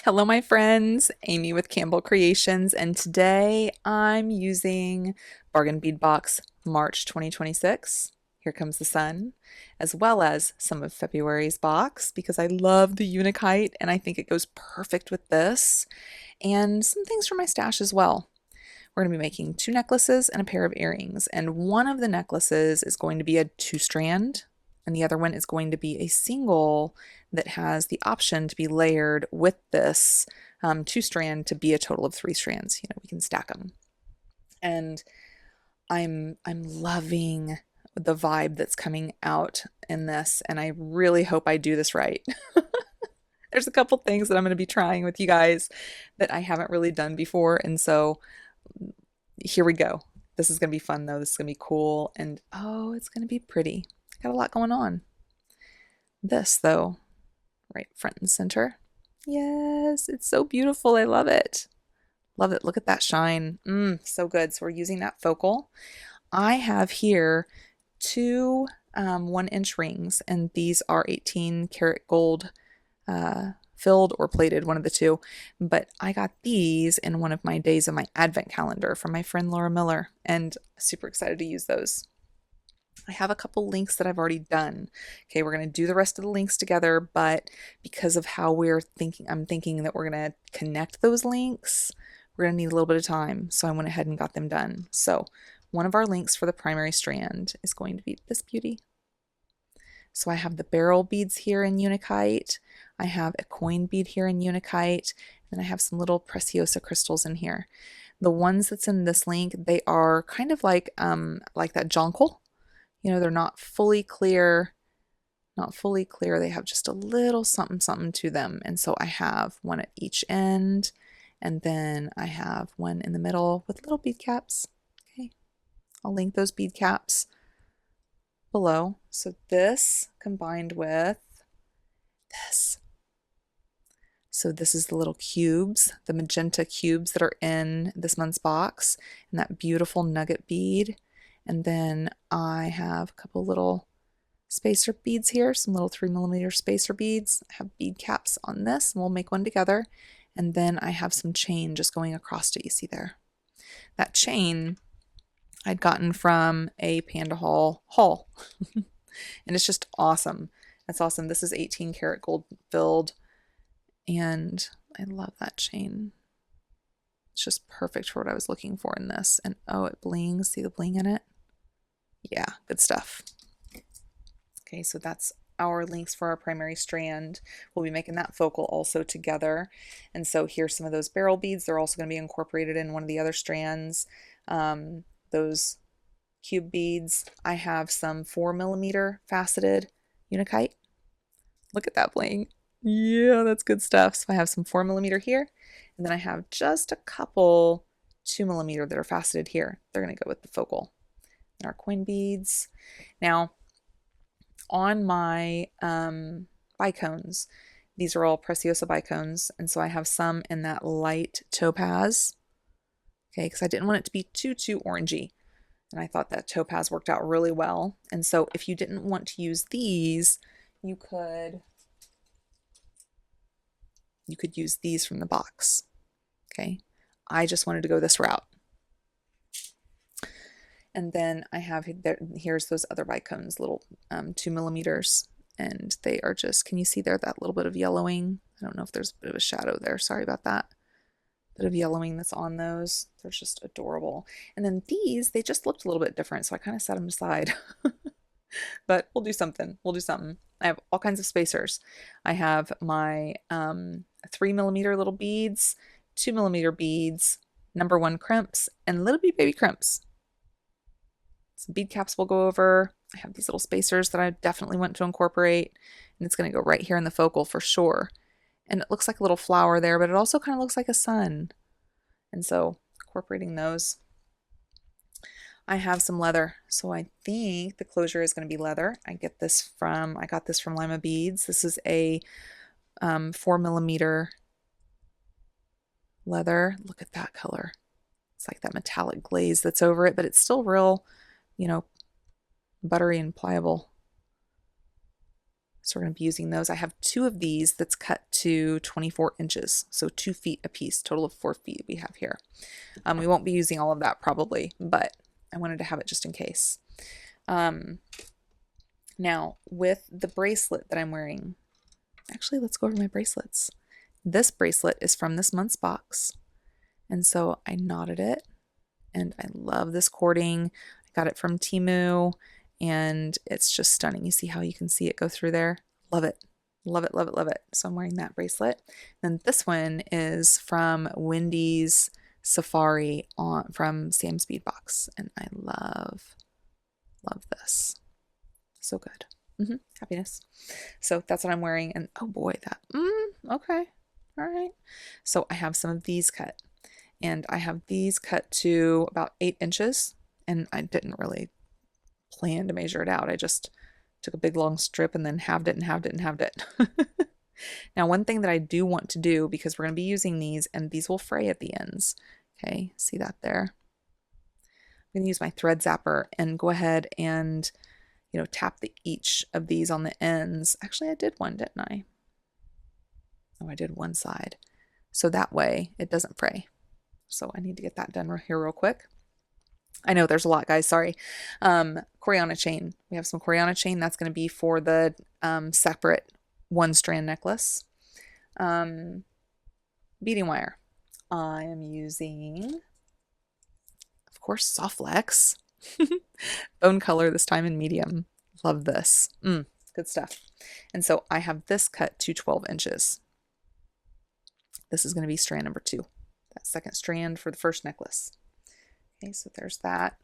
Hello, my friends. Amy with Campbell Creations, and today I'm using Bargain Bead Box March 2026. Here comes the sun, as well as some of February's box because I love the Unakite and I think it goes perfect with this, and some things from my stash as well. We're going to be making two necklaces and a pair of earrings, and one of the necklaces is going to be a two strand, and the other one is going to be a single that has the option to be layered with this two strand to be a total of three strands. You know, we can stack them. And I'm loving the vibe that's coming out in this, and I really hope I do this right. There's a couple things that I'm going to be trying with you guys that I haven't really done before, and so here we go. This is going to be fun though. This is going to be cool, and oh, it's going to be pretty. Got a lot going on. This though, right front and center. Yes, it's so beautiful. I love it. Love it. Look at that shine. So good. So we're using that focal. I have here two 1-inch rings, and these are 18 karat gold filled or plated, one of the two. But I got these in one of my days of my advent calendar from my friend Laura Miller, and super excited to use those. I have a couple links that I've already done. Okay, we're going to do the rest of the links together, but because of how I'm thinking that we're going to connect those links, we're going to need a little bit of time. So I went ahead and got them done. So one of our links for the primary strand is going to be this beauty. So I have the beryl beads here in Unakite. I have a coin bead here in Unakite. And I have some little preciosa crystals in here. The ones that's in this link, they are kind of like that jonquil. You know, they're not fully clear, They have just a little something, something to them. And so I have one at each end, and then I have one in the middle with little bead caps. Okay, I'll link those bead caps below. So this combined with this. So this is the little cubes, the magenta cubes that are in this month's box, and that beautiful nugget bead. And then I have a couple little spacer beads here, some little 3mm spacer beads. I have bead caps on this, and we'll make one together. And then I have some chain just going across it, you see there. That chain I'd gotten from a Panda haul. And it's just awesome. That's awesome. This is 18 karat gold filled, and I love that chain. It's just perfect for what I was looking for in this. And oh, it blings. See the bling in it? Yeah, good stuff. Okay, so that's our links for our primary strand. We'll be making that focal also together. And so here's some of those beryl beads. They're also going to be incorporated in one of the other strands. Those cube beads. I have some 4mm faceted Unakite. Look at that bling. Yeah, that's good stuff. So I have some 4mm here, and then I have just a couple 2mm that are faceted here. They're going to go with the focal. And our coin beads. Now, on my bicones, these are all Preciosa bicones, and so I have some in that light topaz, okay, because I didn't want it to be too orangey, and I thought that topaz worked out really well. And so if you didn't want to use these, you could use these from the box, okay? I just wanted to go this route. And then I have here's those other bicones, little 2mm, and they are just, can you see there that little bit of yellowing? I don't know if there's a bit of a shadow there. Sorry about that. Bit of yellowing that's on those. They're just adorable. And then these, they just looked a little bit different, so I kind of set them aside. But we'll do something. I have all kinds of spacers. I have my 3mm little beads, 2mm beads, #1 crimps, and little baby crimps. Some bead caps we'll go over. I have these little spacers that I definitely want to incorporate, and it's going to go right here in the focal for sure. And it looks like a little flower there, but it also kind of looks like a sun. And so incorporating those. I have some leather, so I think the closure is going to be leather. I got this from Lima Beads. This is a 4mm leather. Look at that color. It's like that metallic glaze that's over it, but it's still real, you know, buttery and pliable. So we're going to be using those. I have 2 of these that's cut to 24 inches, so 2 feet a piece, total of 4 feet we have here. We won't be using all of that probably, but I wanted to have it just in case. Now, with the bracelet that I'm wearing, actually, let's go over my bracelets. This bracelet is from this month's box, and so I knotted it, and I love this cording. I got it from Temu, and it's just stunning. You see how you can see it go through there? Love it. Love it, love it, love it. So I'm wearing that bracelet. Then this one is from Wendy's Safari from Sam's Bead Box, and I love this. So good. Happiness. So that's what I'm wearing, and oh boy, that okay, all right. So I have some of these cut, and I have these cut to about 8 inches, and I didn't really plan to measure it out. I just took a big long strip and then halved it and halved it and halved it. Now, one thing that I do want to do, because we're going to be using these, and these will fray at the ends. Okay, see that there? I'm going to use my thread zapper and go ahead and, you know, tap each of these on the ends. Actually, I did one, didn't I? Oh, I did one side. So that way it doesn't fray. So I need to get that done here real quick. I know there's a lot, guys. Sorry. Corana chain. We have some Corana chain. That's going to be for the separate 1-strand necklace. Beading wire. I am using, of course, Soft Flex. Bone color, this time in medium. Love this. Good stuff. And so I have this cut to 12 inches. This is going to be strand number 2. That second strand for the first necklace. Okay, so there's that.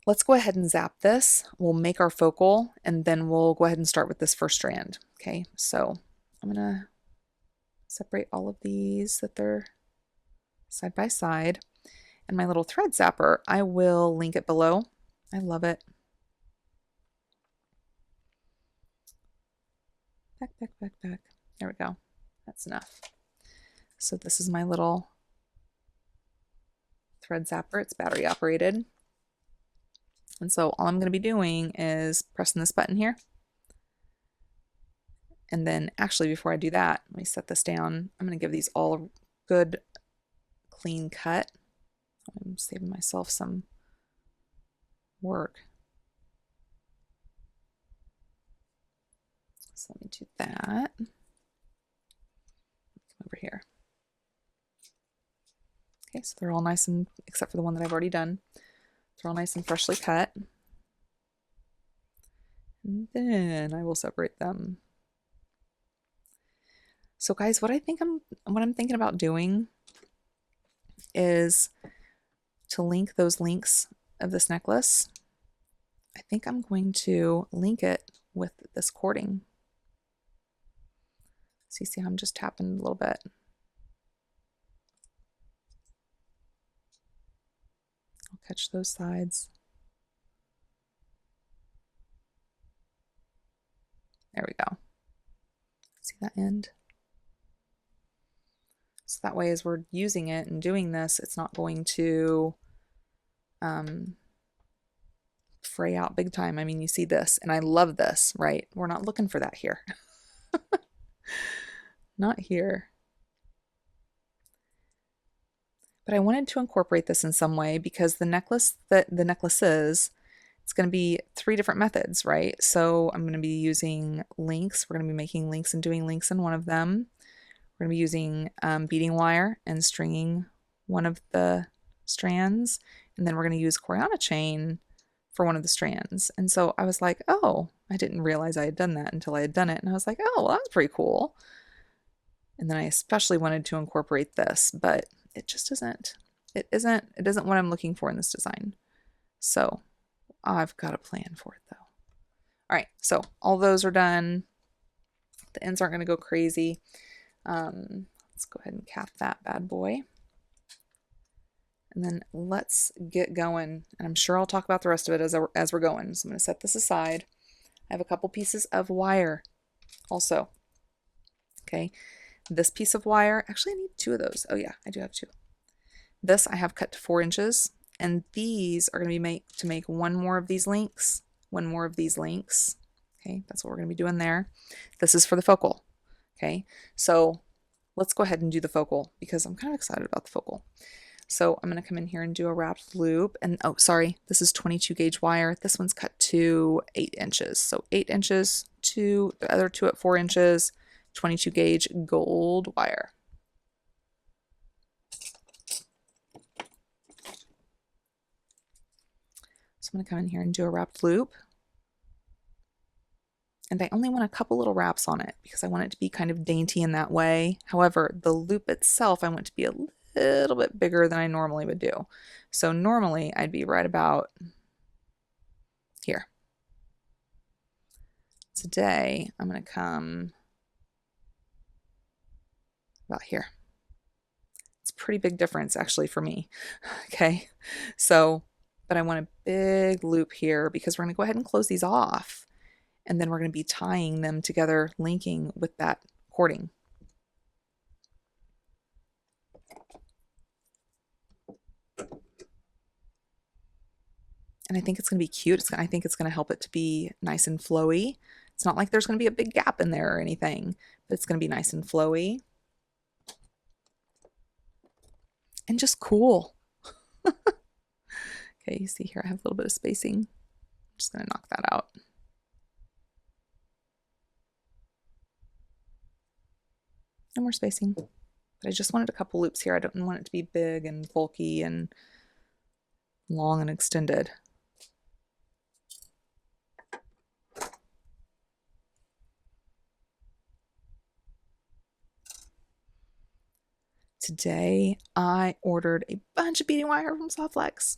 Let's go ahead and zap this. We'll make our focal, and then we'll go ahead and start with this first strand. Okay, so I'm going to separate all of these that they're side by side. And my little thread zapper, I will link it below. I love it. Back, back, back, back. There we go. That's enough. So this is my little thread zapper. It's battery operated. And so all I'm going to be doing is pressing this button here. And then actually before I do that, let me set this down. I'm going to give these all a good clean cut. I'm saving myself some work. So let me do that. Come over here. Okay, so they're all nice and, except for the one that I've already done, they're all nice and freshly cut. And then I will separate them. So guys, what I'm thinking about doing is to link those links of this necklace. I think I'm going to link it with this cording. So you see how I'm just tapping a little bit. I'll catch those sides. There we go. See that end? So that way, as we're using it and doing this, it's not going to fray out big time. I mean, you see this, and I love this, right? We're not looking for that here. Not here. But I wanted to incorporate this in some way because the necklaces, it's going to be 3 different methods, right? So I'm going to be using links. We're going to be making links and doing links in one of them. We're going to be using beading wire and stringing one of the strands. And then we're going to use Corana chain for one of the strands. And so I was like, oh, I didn't realize I had done that until I had done it. And I was like, oh, well, that's pretty cool. And then I especially wanted to incorporate this, but it just isn't. It isn't what I'm looking for in this design. So I've got a plan for it though. All right, so all those are done. The ends aren't going to go crazy. Let's go ahead and cap that bad boy. And then let's get going. And I'm sure I'll talk about the rest of it as we're going. So I'm going to set this aside. I have a couple pieces of wire also. Okay, this piece of wire, actually I need 2 of those. Oh yeah, I do have 2. This I have cut to 4 inches. And these are going to be to make one more of these links. Okay, that's what we're going to be doing there. This is for the focal. Okay, so let's go ahead and do the focal because I'm kind of excited about the focal. So I'm going to come in here and do a wrapped loop. And oh, sorry, this is 22 gauge wire. This one's cut to 8 inches. So 8 inches, to the other two at 4 inches, 22 gauge gold wire. So I'm going to come in here and do a wrapped loop. And I only want a couple little wraps on it because I want it to be kind of dainty in that way. However, the loop itself I want to be a little bit bigger than I normally would do. So normally I'd be right about here. Today I'm going to come about here. It's a pretty big difference actually for me. Okay, so, but I want a big loop here because we're going to go ahead and close these off. And then we're going to be tying them together, linking with that cording. And I think it's going to be cute. I think it's going to help it to be nice and flowy. It's not like there's going to be a big gap in there or anything, but it's going to be nice and flowy. And just cool. Okay, you see here I have a little bit of spacing. I'm just going to knock that out. And more spacing. But I just wanted a couple loops here. I don't want it to be big and bulky and long and extended. Today I ordered a bunch of beading wire from Softflex.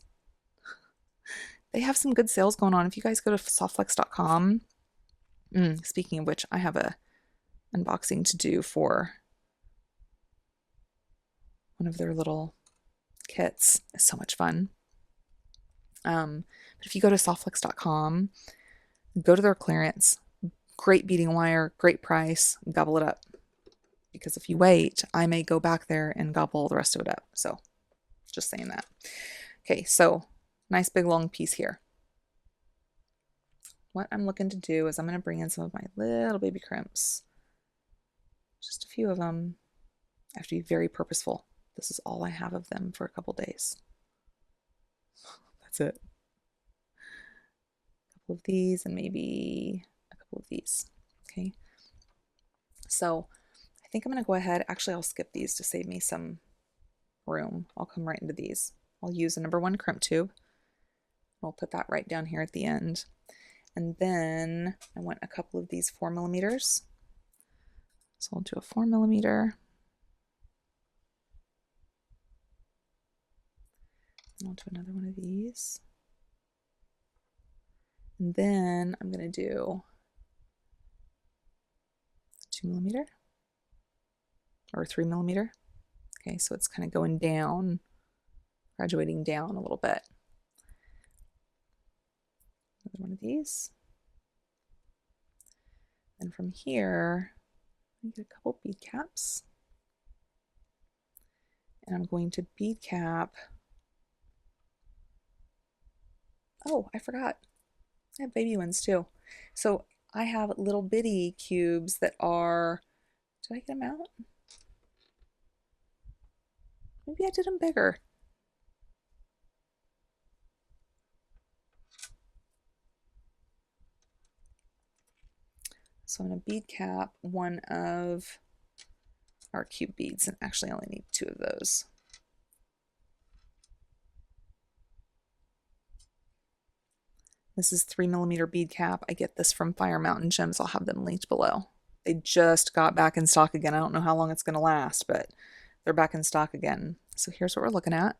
They have some good sales going on. If you guys go to softflex.com, speaking of which, I have a unboxing to do for one of their little kits. It's so much fun. But if you go to softflex.com, go to their clearance. Great beading wire, great price, gobble it up. Because if you wait, I may go back there and gobble the rest of it up. So just saying that. Okay, so nice big long piece here. What I'm looking to do is I'm going to bring in some of my little baby crimps. Just a few of them. I have to be very purposeful. This is all I have of them for a couple days. That's it. A couple of these and maybe a couple of these. Okay. So I think I'm going to go ahead. Actually, I'll skip these to save me some room. I'll come right into these. I'll use a number 1 crimp tube. I'll put that right down here at the end. And then I want a couple of these 4mm. So I'll do a 4mm. And I'll do another one of these. And then I'm going to do 2mm or 3mm. Okay, so it's kind of going down, graduating down a little bit. Another one of these. And from here, I get a couple bead caps. And I'm going to bead cap. Oh, I forgot. I have baby ones too. So I have little bitty cubes that are, did I get them out? Maybe I did them bigger. So I'm going to bead cap one of our cube beads, and actually I only need 2 of those. This is 3mm bead cap. I get this from Fire Mountain Gems. I'll have them linked below. They just got back in stock again. I don't know how long it's going to last, but they're back in stock again. So here's what we're looking at.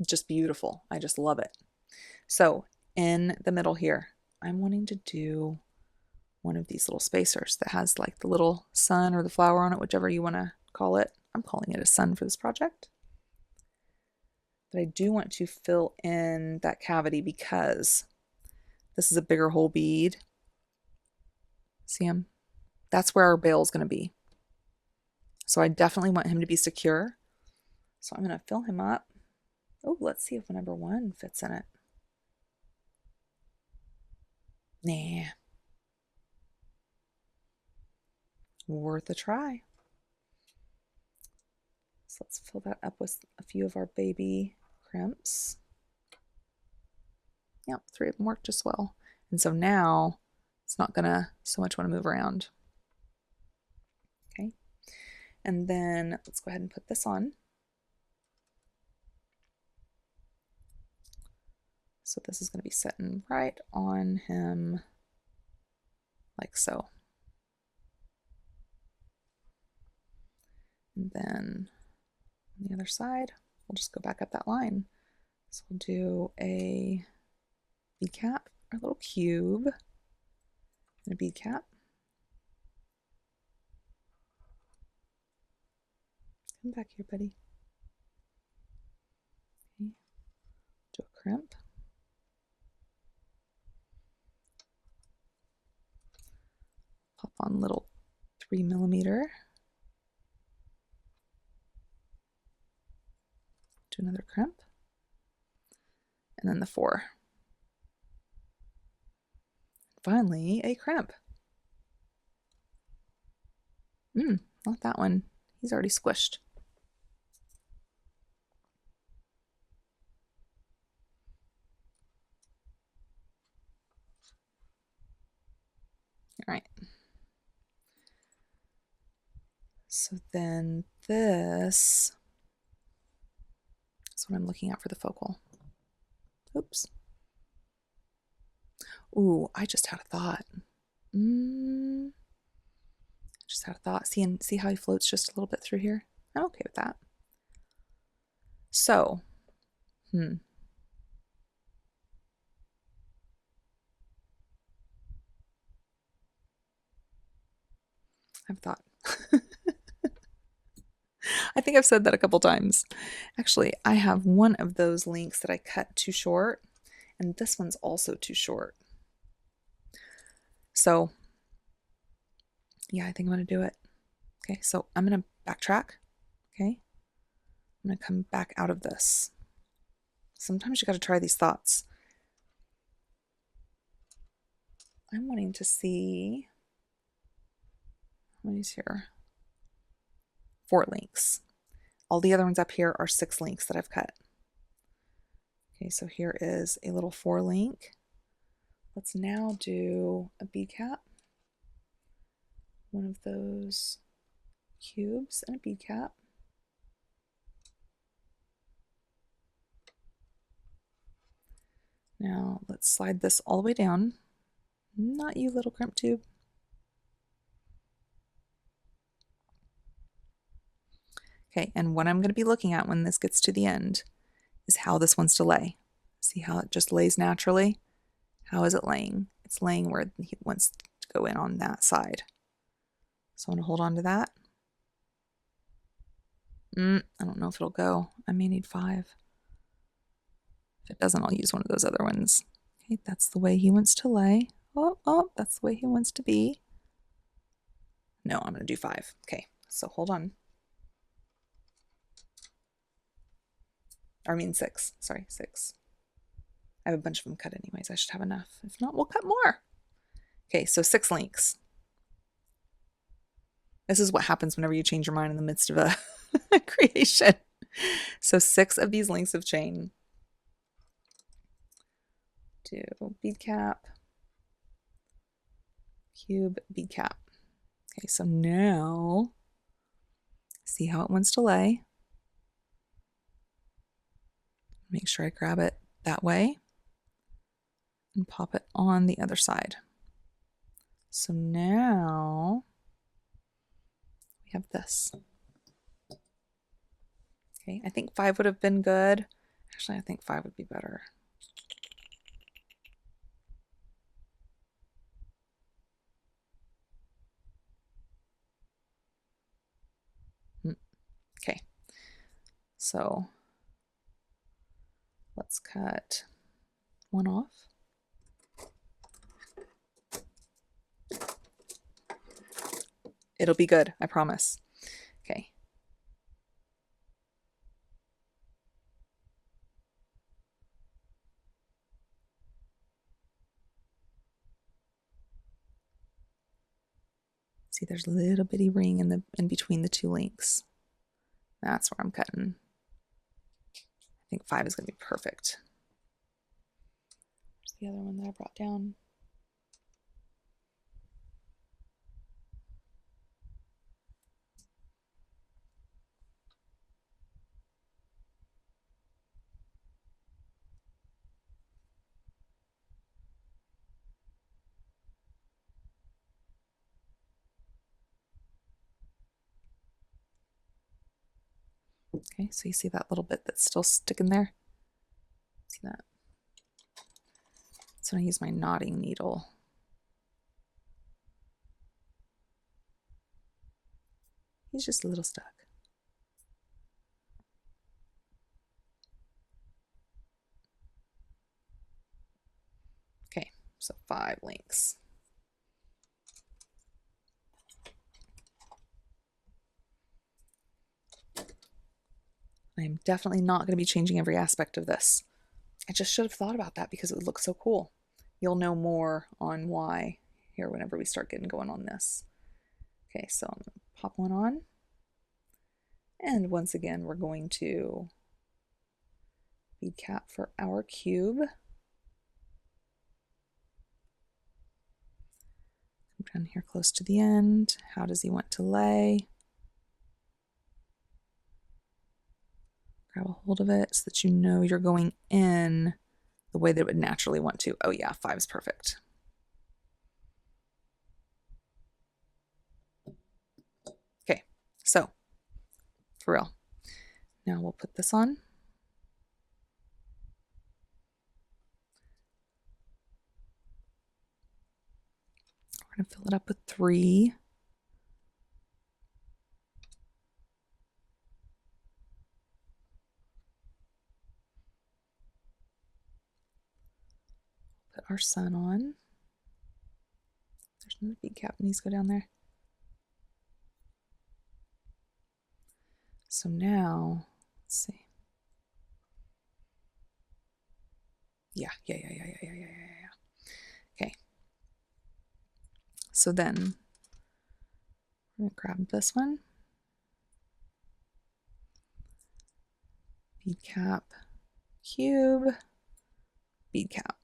Just beautiful. I just love it. So in the middle here, I'm wanting to do one of these little spacers that has like the little sun or the flower on it, whichever you want to call it. I'm calling it a sun for this project. But I do want to fill in that cavity because this is a bigger hole bead. See him? That's where our bail is going to be. So I definitely want him to be secure. So I'm going to fill him up. Oh, let's see if number 1 fits in it. Nah, worth a try. So let's fill that up with a few of our baby crimps. Yep, 3 of them worked just well. And so now it's not gonna so much want to move around. Okay, and then let's go ahead and put this on. So this is going to be sitting right on him like so. And then on the other side, we'll just go back up that line. So we'll do a bead cap, a little cube, and a bead cap. Come back here, buddy. Okay. Do a crimp. Pop on little 3mm. Do another crimp. And then the 4. Finally, a crimp. Not that one. He's already squished. All right. So then this is what I'm looking at for the focal. Oops. Ooh, I just had a thought. Just had a thought. See how he floats just a little bit through here? I'm okay with that. So, I have a thought. I think I've said that a couple times. Actually, I have one of those links that I cut too short, and this one's also too short. So, yeah, I think I'm going to do it. Okay, so I'm going to backtrack. Okay, I'm going to come back out of this. Sometimes you got to try these thoughts. I'm wanting to see, how many's here? 4 links. All the other ones up here are 6 links that I've cut. Okay, so here is a little 4 link. Let's now do a bead cap. One of those cubes and a bead cap. Now let's slide this all the way down. Not you, little crimp tube. Okay, and what I'm going to be looking at when this gets to the end is how this wants to lay. See how it just lays naturally? How is it laying? It's laying where he wants to go in on that side. So I'm going to hold on to that. I don't know if it'll go. I may need 5. If it doesn't, I'll use one of those other ones. Okay, that's the way he wants to lay. Oh, that's the way he wants to be. No, I'm going to do 5. Okay, so hold on. Or I mean 6. Sorry, 6. I have a bunch of them cut anyways. I should have enough. If not, we'll cut more. Okay, so 6 links. This is what happens whenever you change your mind in the midst of a creation. So 6 of these links of chain. Do bead cap, cube, bead cap. Okay, so now see how it wants to lay. Make sure I grab it that way and pop it on the other side. So now we have this. Okay, I think 5 would have been good. Actually, I think 5 would be better. Okay, so let's cut one off. It'll be good, I promise. Okay. See, there's a little bitty ring in between the two links. That's where I'm cutting. I think 5 is going to be perfect. There's the other one that I brought down. Okay, so you see that little bit that's still sticking there? See that? So I use my knotting needle. He's just a little stuck. Okay, so 5 links. I am definitely not going to be changing every aspect of this. I just should have thought about that because it would look so cool. You'll know more on why here whenever we start getting going on this. Okay, so I'm going to pop one on. And once again, we're going to bead cap for our cube. Come down here close to the end. How does he want to lay? Grab a hold of it so that you know you're going in the way that it would naturally want to. Oh yeah, 5 is perfect. Okay, so for real. Now we'll put this on. We're going to fill it up with 3. Put our sun on. There's another bead cap that needs to go down there. So now, let's see. Yeah. Okay. So then, I'm going to grab this one. Bead cap, cube, bead cap.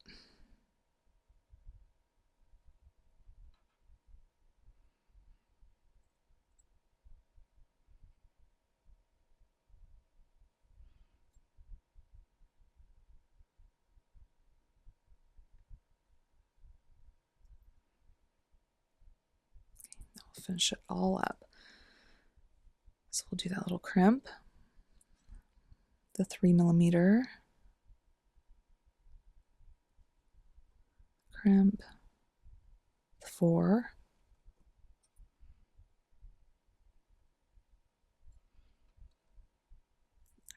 I'll finish it all up. So we'll do that little crimp, the 3mm, crimp, the 4,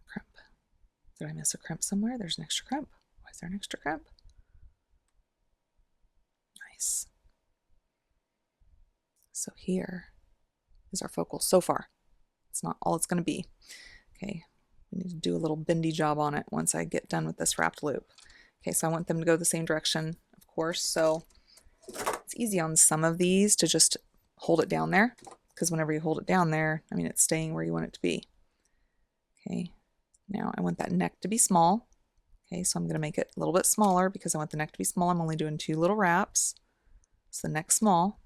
crimp. Did I miss a crimp somewhere? There's an extra crimp. Why is there an extra crimp? Nice. So here is our focal so far. It's not all it's going to be. Okay, we need to do a little bendy job on it once I get done with this wrapped loop. Okay, so I want them to go the same direction, of course, so it's easy on some of these to just hold it down there, because whenever you hold it down there, I mean, it's staying where you want it to be. Okay, now I want that neck to be small. Okay, so I'm going to make it a little bit smaller because I want the neck to be small. I'm only doing 2 little wraps, so the neck's small.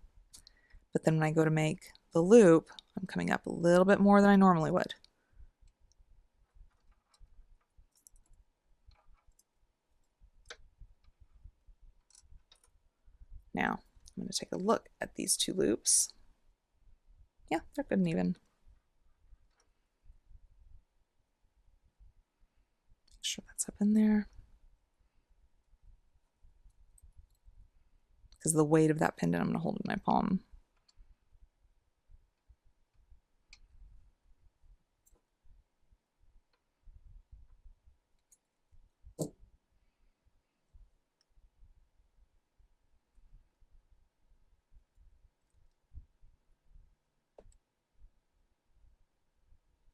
But then when I go to make the loop, I'm coming up a little bit more than I normally would. Now, I'm going to take a look at these 2 loops. Yeah, they're good and even. Make sure that's up in there. Because the weight of that pendant I'm going to hold in my palm.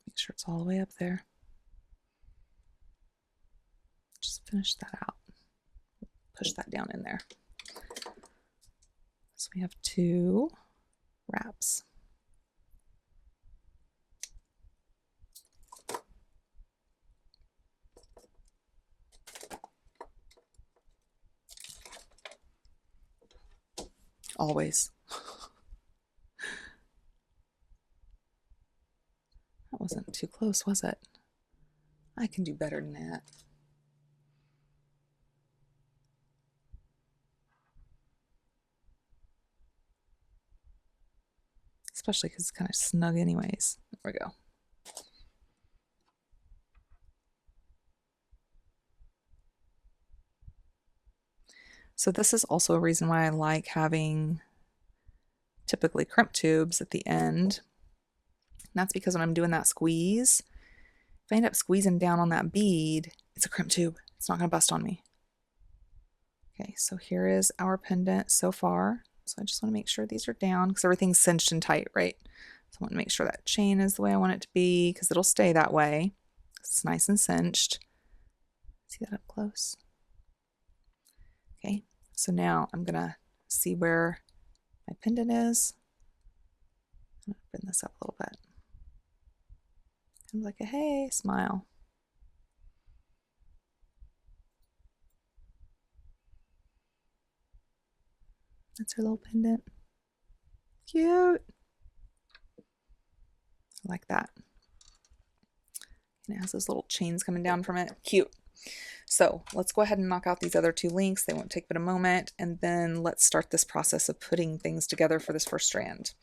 Make sure it's all the way up there. Just finish that out. Push that down in there. So we have 2. wraps. Always. That wasn't too close, was it? I can do better than that. Especially because it's kind of snug anyways. There we go. So this is also a reason why I like having typically crimp tubes at the end. And that's because when I'm doing that squeeze, if I end up squeezing down on that bead, it's a crimp tube. It's not going to bust on me. Okay, so here is our pendant so far. So I just want to make sure these are down because everything's cinched and tight, right? So I want to make sure that chain is the way I want it to be because it'll stay that way. It's nice and cinched. See that up close? Okay, so now I'm going to see where my pendant is. I'm going to bring this up a little bit. Kind of like a hey, smile. That's her little pendant. Cute. I like that. And it has those little chains coming down from it. Cute. So let's go ahead and knock out these other two links. They won't take but a moment. And then let's start this process of putting things together for this first strand.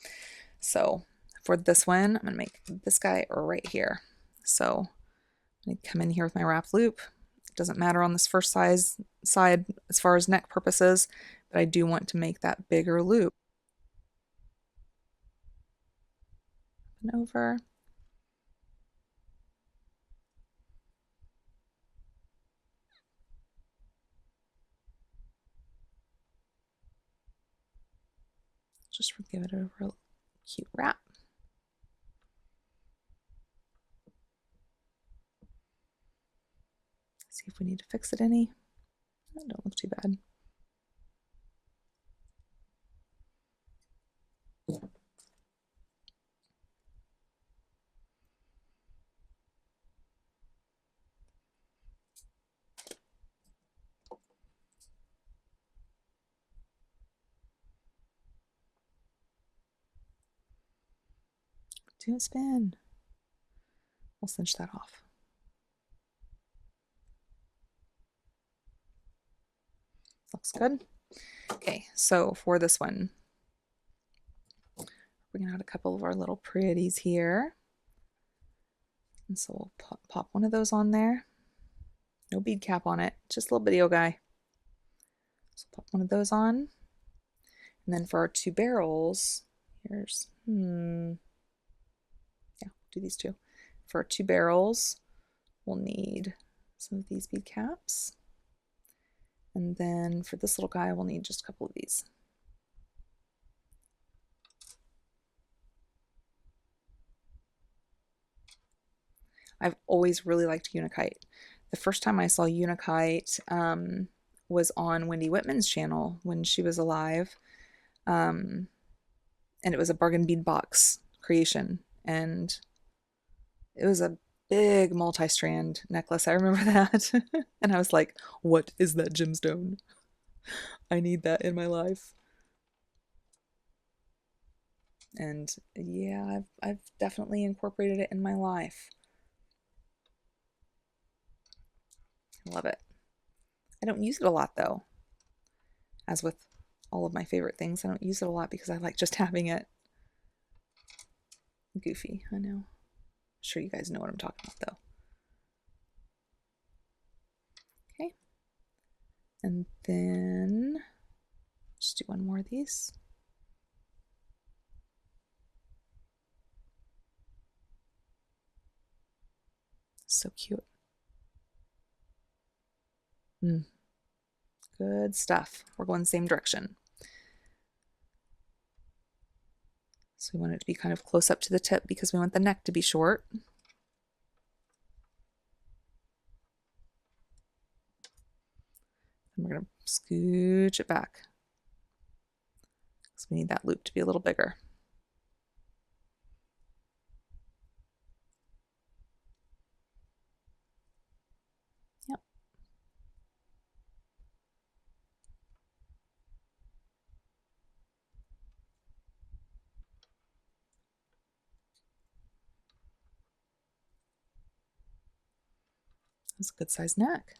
So for this one, I'm going to make this guy right here. So I'm going to come in here with my wrap loop. It doesn't matter on this first side as far as neck purposes, but I do want to make that bigger loop. And over. Just give it a real cute wrap. See if we need to fix it any. That don't look too bad. Do a spin. We'll cinch that off. Looks good. Okay, so for this one, we're bringing out a couple of our little pretties here. And so we'll pop one of those on there. No bead cap on it, just a little video guy. So pop one of those on. And then for our two barrels, here's, yeah, do these two. For our two barrels, we'll need some of these bead caps. And then for this little guy, we'll need just a couple of these. I've always really liked Unikite. The first time I saw Unikite was on Wendy Whitman's channel when she was alive. And it was a bargain bead box creation. And it was a big multi-strand necklace. I remember that. And I was like, what is that gemstone? I need that in my life. And yeah, I've definitely incorporated it in my life. I love it. I don't use it a lot though. As with all of my favorite things, I don't use it a lot because I like just having it. Goofy, I know. I'm sure you guys know what I'm talking about though. Okay. And then just do one more of these. So cute. Good stuff. We're going the same direction. So we want it to be kind of close up to the tip because we want the neck to be short. And we're going to scooch it back because we need that loop to be a little bigger. That's a good sized neck.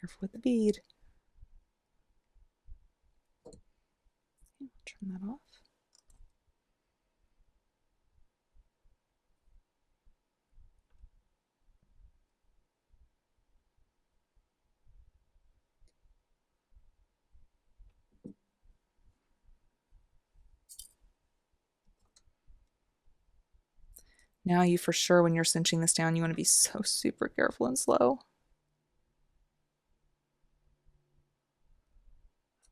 Careful with the bead. Trim that off. Now you for sure, when you're cinching this down, you want to be so super careful and slow.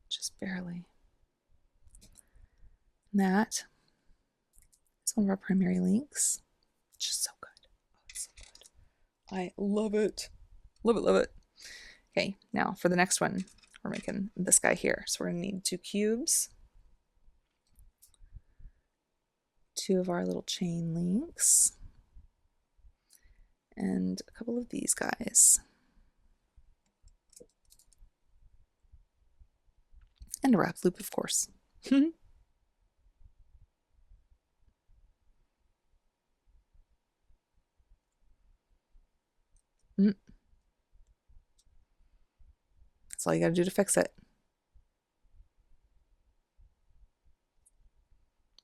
Just barely. And that is one of our primary links. Just so good. Oh, it's so good. I love it. Love it, love it. Okay, now for the next one, we're making this guy here. So we're gonna need 2 cubes, 2 of our little chain links, and a couple of these guys. And a wrap loop, of course. That's all you gotta do to fix it.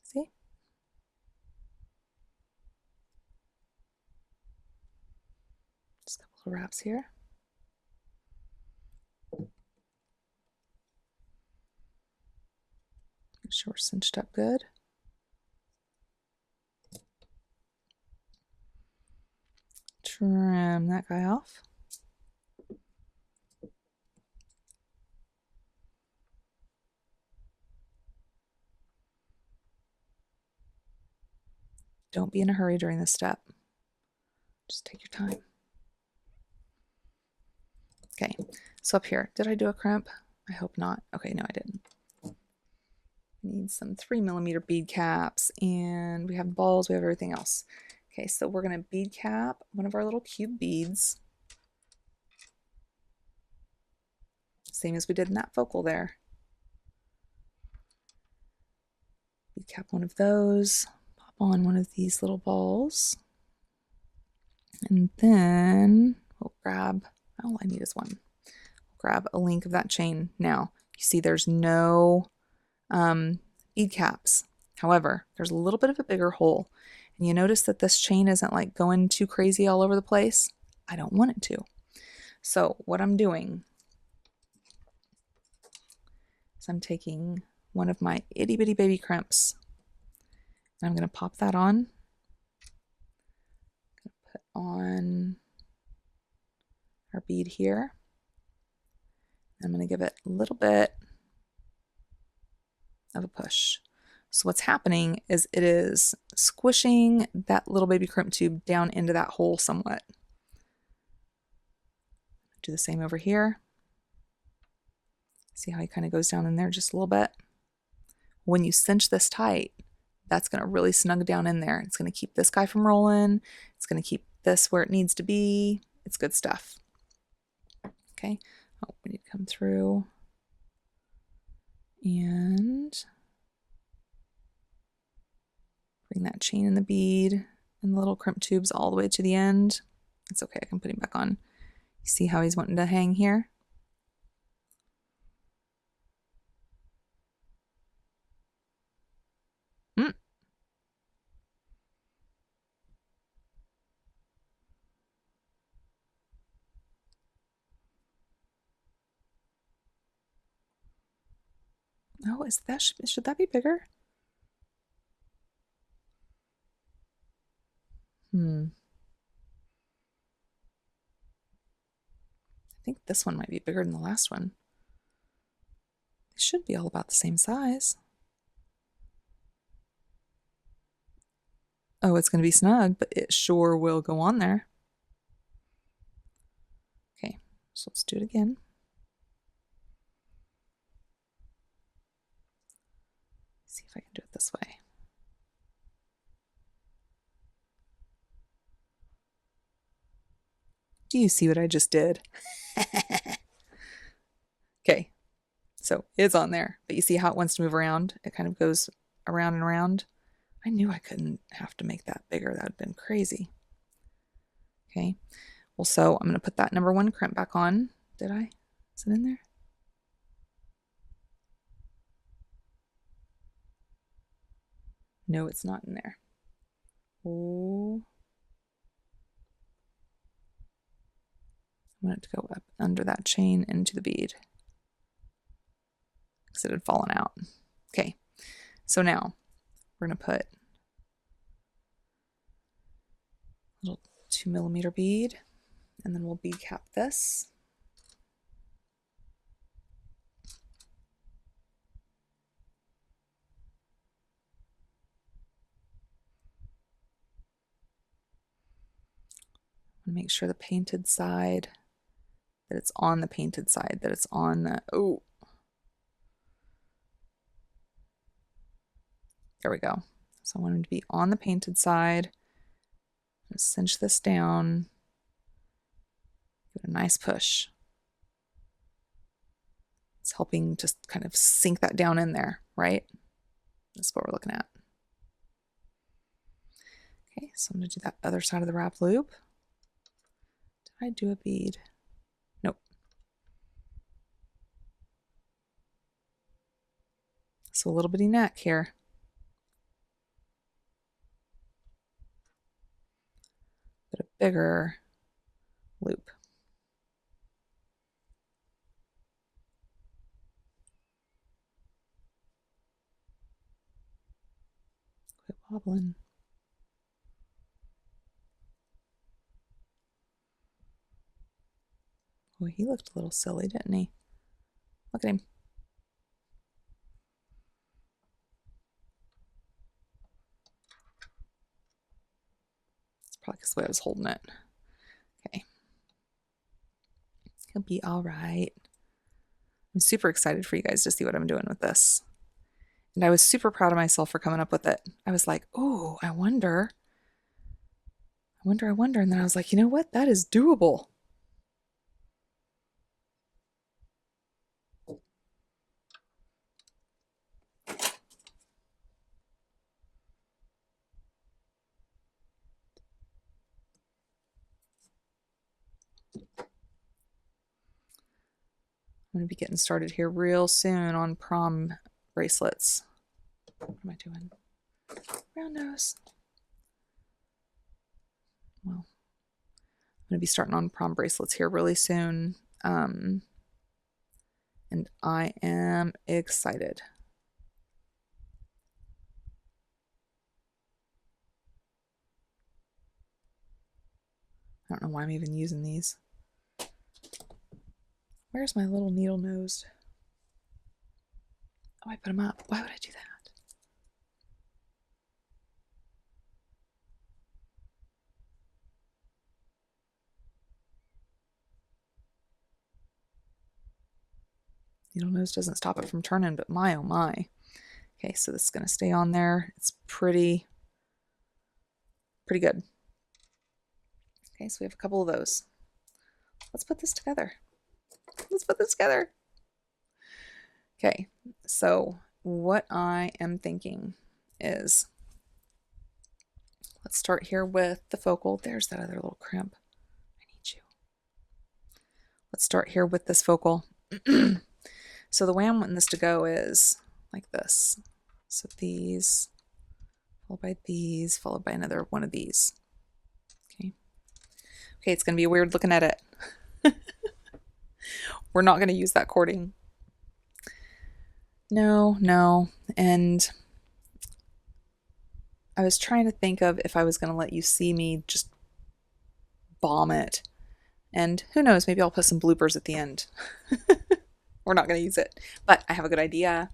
See? Just a couple of wraps here. Make sure we're cinched up good. Trim that guy off. Don't be in a hurry during this step. Just take your time. Okay, so up here, did I do a crimp? I hope not. Okay, no, I didn't. Need some 3mm bead caps, and we have balls, we have everything else. Okay, so we're gonna bead cap one of our little cube beads. Same as we did in that focal there. Bead cap one of those, pop on one of these little balls, and then we'll grab, all I need is one. Grab a link of that chain. Now, you see there's no bead caps. However, there's a little bit of a bigger hole. And you notice that this chain isn't like going too crazy all over the place. I don't want it to. So what I'm doing is I'm taking one of my itty bitty baby crimps, and I'm going to pop that on. Put on our bead here. I'm going to give it a little bit of a push. So what's happening is it is squishing that little baby crimp tube down into that hole somewhat. Do the same over here. See how he kind of goes down in there just a little bit? When you cinch this tight, that's going to really snug down in there. It's going to keep this guy from rolling. It's going to keep this where it needs to be. It's good stuff. Okay. Oh, we need to come through and bring that chain and the bead and the little crimp tubes all the way to the end. It's okay, I can put him back on. You see how he's wanting to hang here? Oh, is that, should that be bigger? I think this one might be bigger than the last one. They should be all about the same size. Oh, it's going to be snug, but it sure will go on there. Okay, so let's do it again. See if I can do it this way. Do you see what I just did? Okay, so it's on there, but you see how it wants to move around? It kind of goes around and around. I knew I couldn't have to make that bigger. That would have been crazy. Okay. Well, so I'm going to put that number 1 crimp back on. Did I? Is it in there? No, it's not in there. Oh. I want it to go up under that chain into the bead because it had fallen out. Okay, so now we're going to put a little 2mm bead, and then we'll bead cap this. Make sure the painted side, that it's on the painted side, that it's on the, oh, there we go. So I want them to be on the painted side. I'm going to cinch this down, give it a nice push. It's helping just kind of sink that down in there, right? That's what we're looking at. Okay, so I'm going to do that other side of the wrap loop. Did I do a bead? Nope. So a little bitty neck here. But a bigger loop. Quit wobbling. Oh, he looked a little silly, didn't he? Look at him. It's probably because the way I was holding it. Okay. He'll be all right. I'm super excited for you guys to see what I'm doing with this. And I was super proud of myself for coming up with it. I was like, oh, I wonder. And then I was like, you know what? That is doable. I'm going to be getting started here real soon on prom bracelets. What am I doing? Round nose. Well, I'm going to be starting on prom bracelets here really soon. And I am excited. I don't know why I'm even using these. Where's my little needle nosed? Oh, I put them up. Why would I do that? Needle nose doesn't stop it from turning, but my oh my. Okay, so this is going to stay on there. It's pretty good. Okay, so we have a couple of those. Let's put this together. Okay, so what I am thinking is, let's start here with the focal. There's that other little crimp. I need you. Let's start here with this focal. So the way I'm wanting this to go is like this. So these, followed by these, followed by another one of these. Okay. Okay, it's going to be weird looking at it. We're not going to use that cording. No. And I was trying to think of if I was going to let you see me just bomb it. And who knows, maybe I'll put some bloopers at the end. We're not going to use it, but I have a good idea.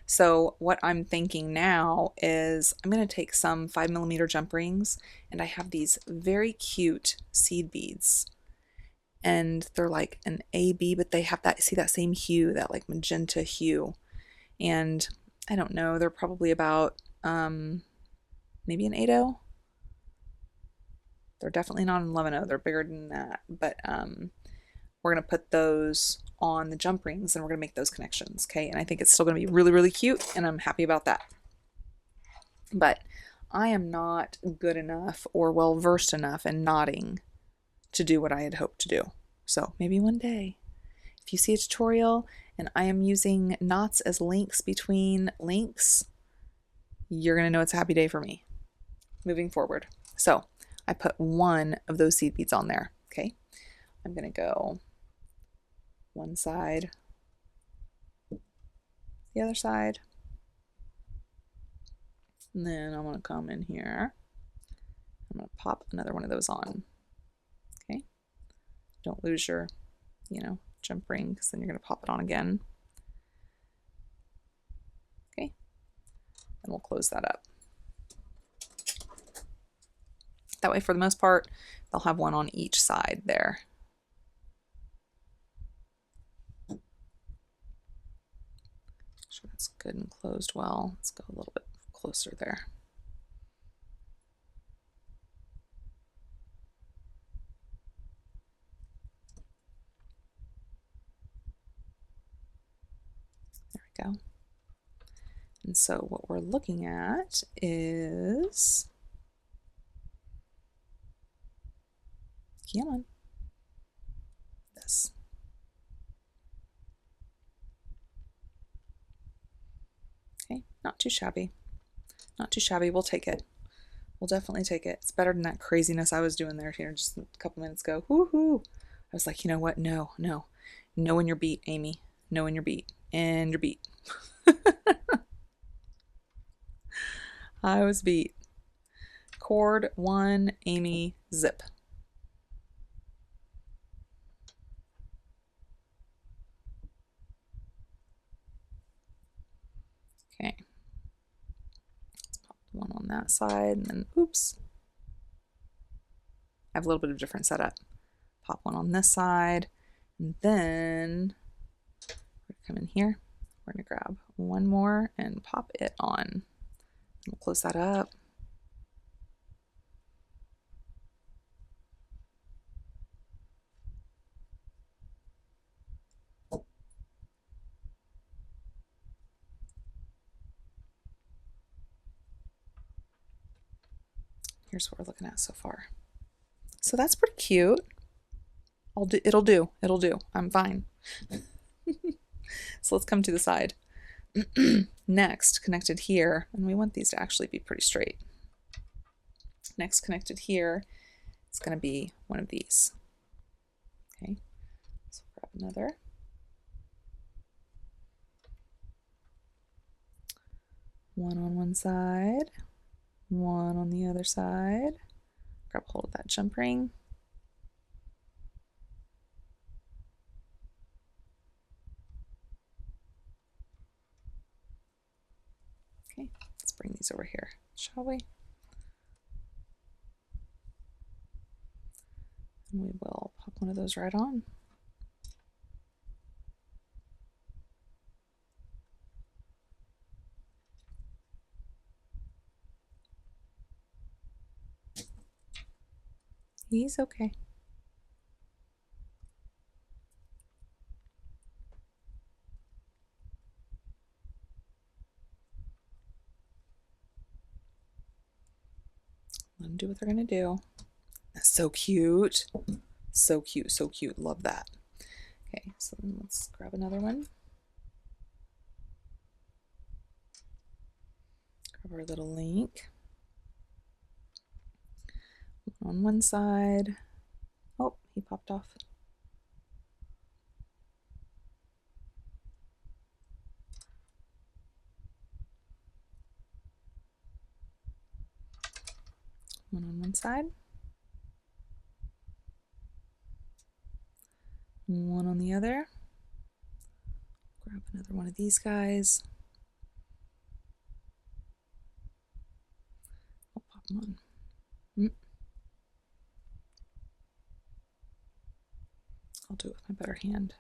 So what I'm thinking now is I'm going to take some 5mm jump rings, and I have these very cute seed beads. And they're like an AB, but they have that, see that same hue, that like magenta hue. And I don't know, they're probably about maybe an 8/0. They're definitely not an 11/0. They're bigger than that. But we're going to put those on the jump rings, and we're going to make those connections. Okay, and I think it's still going to be really, really cute, and I'm happy about that. But I am not good enough or well versed enough in knotting to do what I had hoped to do. So maybe one day, if you see a tutorial and I am using knots as links between links, you're going to know it's a happy day for me moving forward. So I put one of those seed beads on there. Okay. I'm going to go one side, the other side, and then I'm going to come in here. I'm going to pop another one of those on. Okay. Don't lose your, jump ring, because then you're going to pop it on again. Okay. And we'll close that up. That way, for the most part, they'll have one on each side there. Sure that's good and closed well. Let's go a little bit closer there. There we go. And so what we're looking at is, come on, this. Okay, not too shabby. Not too shabby. We'll take it. We'll definitely take it. It's better than that craziness I was doing there here just a couple minutes ago. Woohoo! I was like, you know what? No. Know when you're beat, Amy. Know when you're beat. And you're beat. I was beat. Cord 1, Amy, zip. Okay. Let's pop one on that side and then, oops. I have a little bit of different setup. Pop one on this side, and then we're gonna come in here. We're gonna grab one more and pop it on. We'll close that up. Here's what we're looking at so far. So that's pretty cute. It'll do. I'm fine. So let's come to the side. Next, connected here, and we want these to actually be pretty straight. Next, connected here, it's going to be one of these. Okay, so grab another. One on one side, one on the other side. Grab hold of that jump ring. Okay, let's bring these over here, shall we? And we will pop one of those right on. He's okay. Let them do what they're gonna do. That's so cute. So cute, so cute. Love that. Okay, so then let's grab another one. Grab our little link. On one side. Oh, he popped off. One on one side. One on the other. Grab another one of these guys. I'll pop them on. I'll do it with my better hand.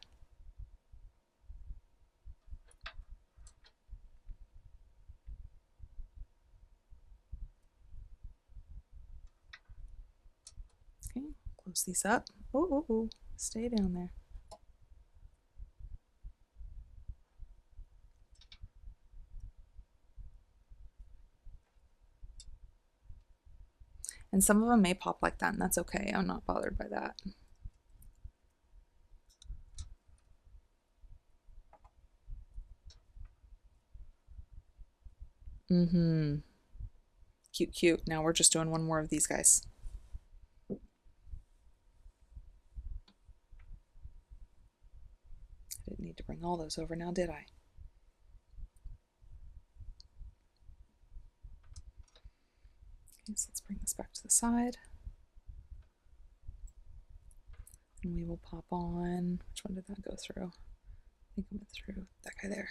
Okay, close these up. Oh, stay down there. And some of them may pop like that, and that's okay. I'm not bothered by that. Mm-hmm. Cute, cute. Now we're just doing one more of these guys. I didn't need to bring all those over now, did I? Okay, so let's bring this back to the side. And we will pop on, which one did that go through? I think I went through that guy there.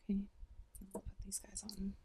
Okay, I'll put these guys on.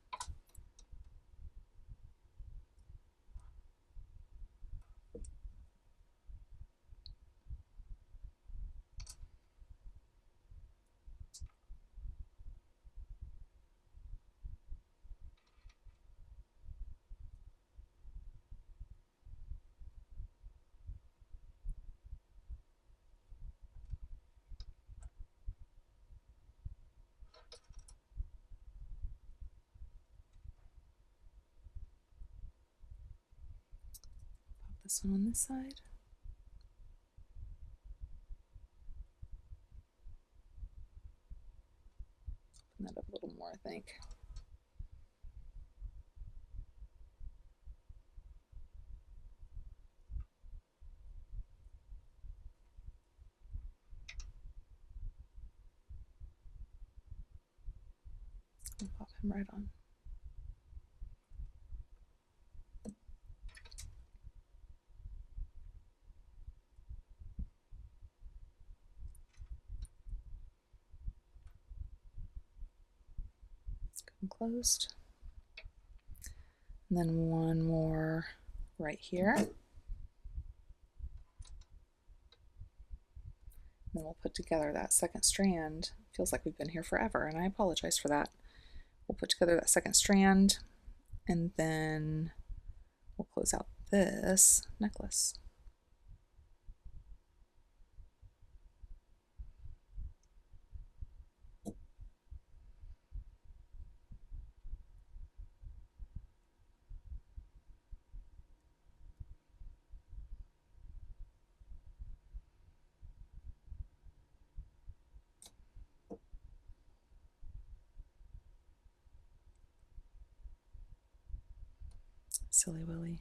This one on this side. Open that up a little more, I think. I'll pop him right on. Closed. And then one more right here. And then we'll put together that second strand. Feels like we've been here forever, and I apologize for that. We'll put together that second strand, and then we'll close out this necklace. Silly Willy.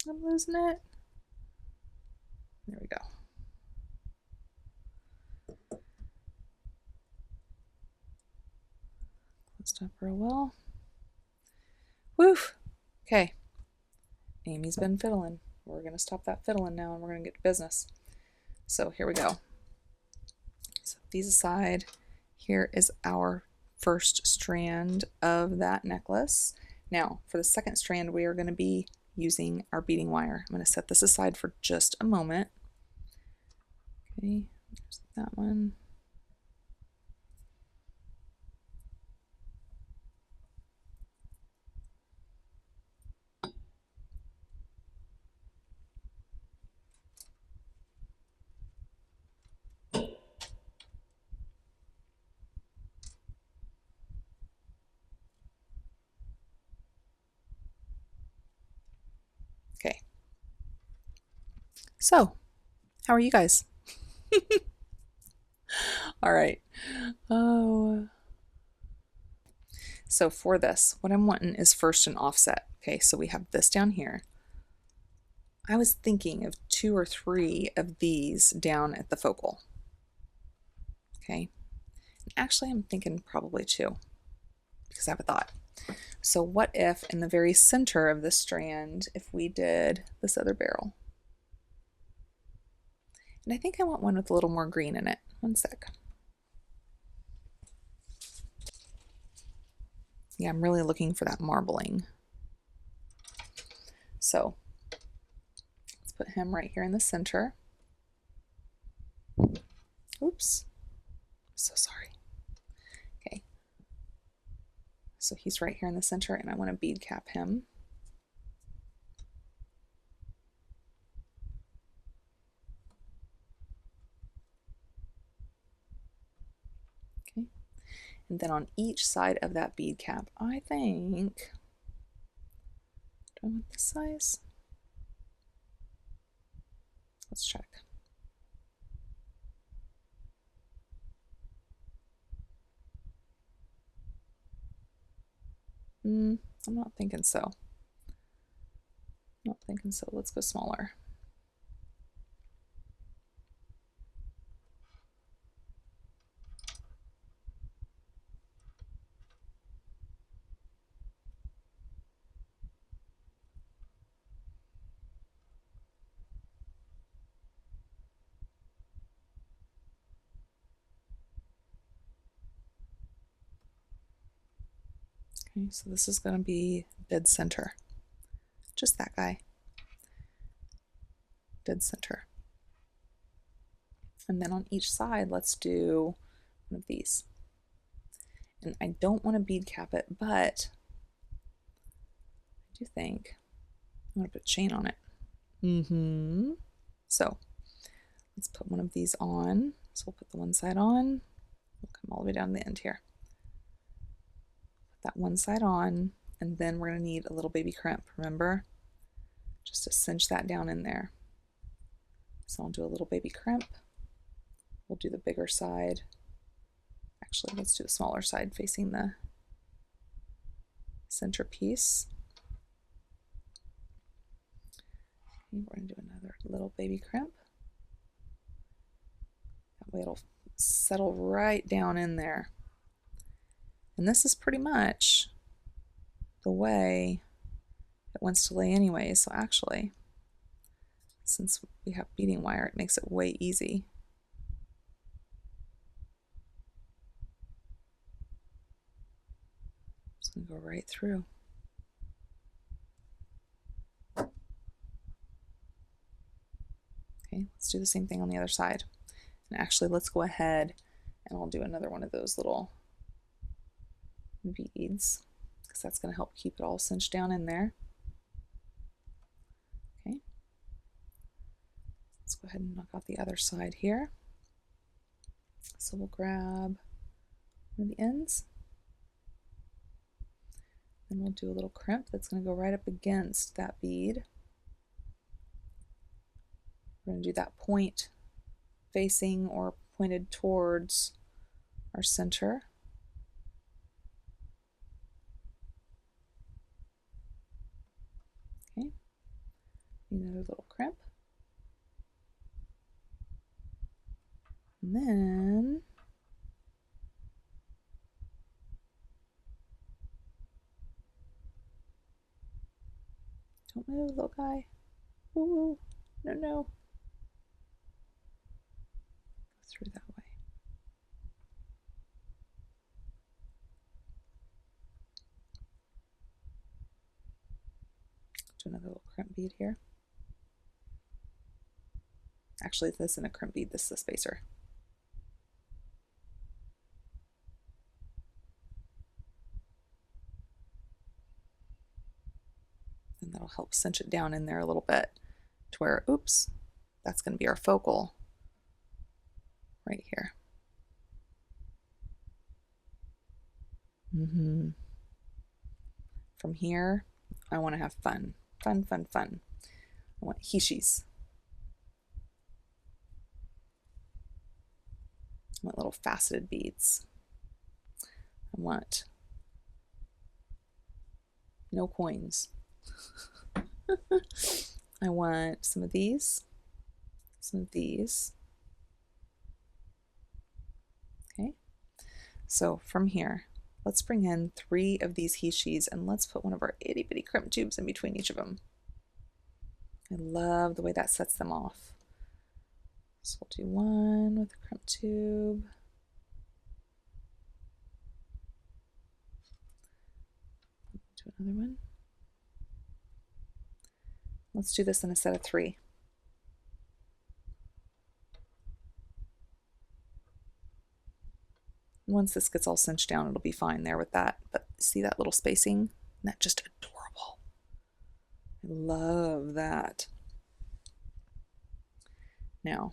I'm losing it. There we go. Closed up real well. Woof. Okay. Amy's been fiddling. We're going to stop that fiddling now, and we're going to get to business. So here we go. So these aside, here is our first strand of that necklace. Now, for the second strand, we are going to be using our beading wire. I'm going to set this aside for just a moment. Okay, there's that one. Okay. So, how are you guys? All right. Oh. So for this, what I'm wanting is first an offset. Okay, so we have this down here. I was thinking of 2 or 3 of these down at the focal. Okay. Actually, I'm thinking probably 2 because I have a thought. So what if in the very center of the strand, if we did this other barrel? And I think I want one with a little more green in it. One sec. Yeah, I'm really looking for that marbling. So let's put him right here in the center. Oops, so sorry. Okay, so he's right here in the center, and I want to bead cap him. Okay, and then on each side of that bead cap, I think, do I want this size? Let's check. I'm not thinking so. Not thinking so. Let's go smaller. Okay, so this is going to be dead center. Just that guy. Dead center. And then on each side, let's do one of these. And I don't want to bead cap it, but I do think I want to put a chain on it. So let's put one of these on. So we'll put the one side on. We'll come all the way down to the end here. Put that one side on, and then we're going to need a little baby crimp, remember? Just to cinch that down in there. So I'll do a little baby crimp. We'll do the bigger side. Actually, let's do the smaller side facing the centerpiece. Okay, we're going to do another little baby crimp. That way it'll settle right down in there. And this is pretty much the way it wants to lay anyway. So actually, since we have beading wire, it makes it way easy. It's going to go right through. Okay, let's do the same thing on the other side. And actually, let's go ahead and I'll do another one of those little beads, because that's going to help keep it all cinched down in there. Okay, let's go ahead and knock out the other side here. So we'll grab one of the ends, then we'll do a little crimp that's going to go right up against that bead. We're going to do that point facing or pointed towards our center. Okay, another little crimp. And then don't move, little guy. Ooh, no, no. Through that way. Do another little crimp bead here. Actually, this isn't a crimp bead, this is a spacer. And that'll help cinch it down in there a little bit to where, oops, that's going to be our focal right here. From here, I want to have fun. Fun, fun, fun. I want hishis. I want little faceted beads. I want no coins. I want some of these, some of these. Okay, so from here, let's bring in 3 of these hishis and let's put one of our itty bitty crimp tubes in between each of them. I love the way that sets them off. So we'll do one with a crimp tube. Do another one. Let's do this in a set of 3. Once this gets all cinched down, it'll be fine there with that. But see that little spacing? Isn't that just adorable? I love that. Now,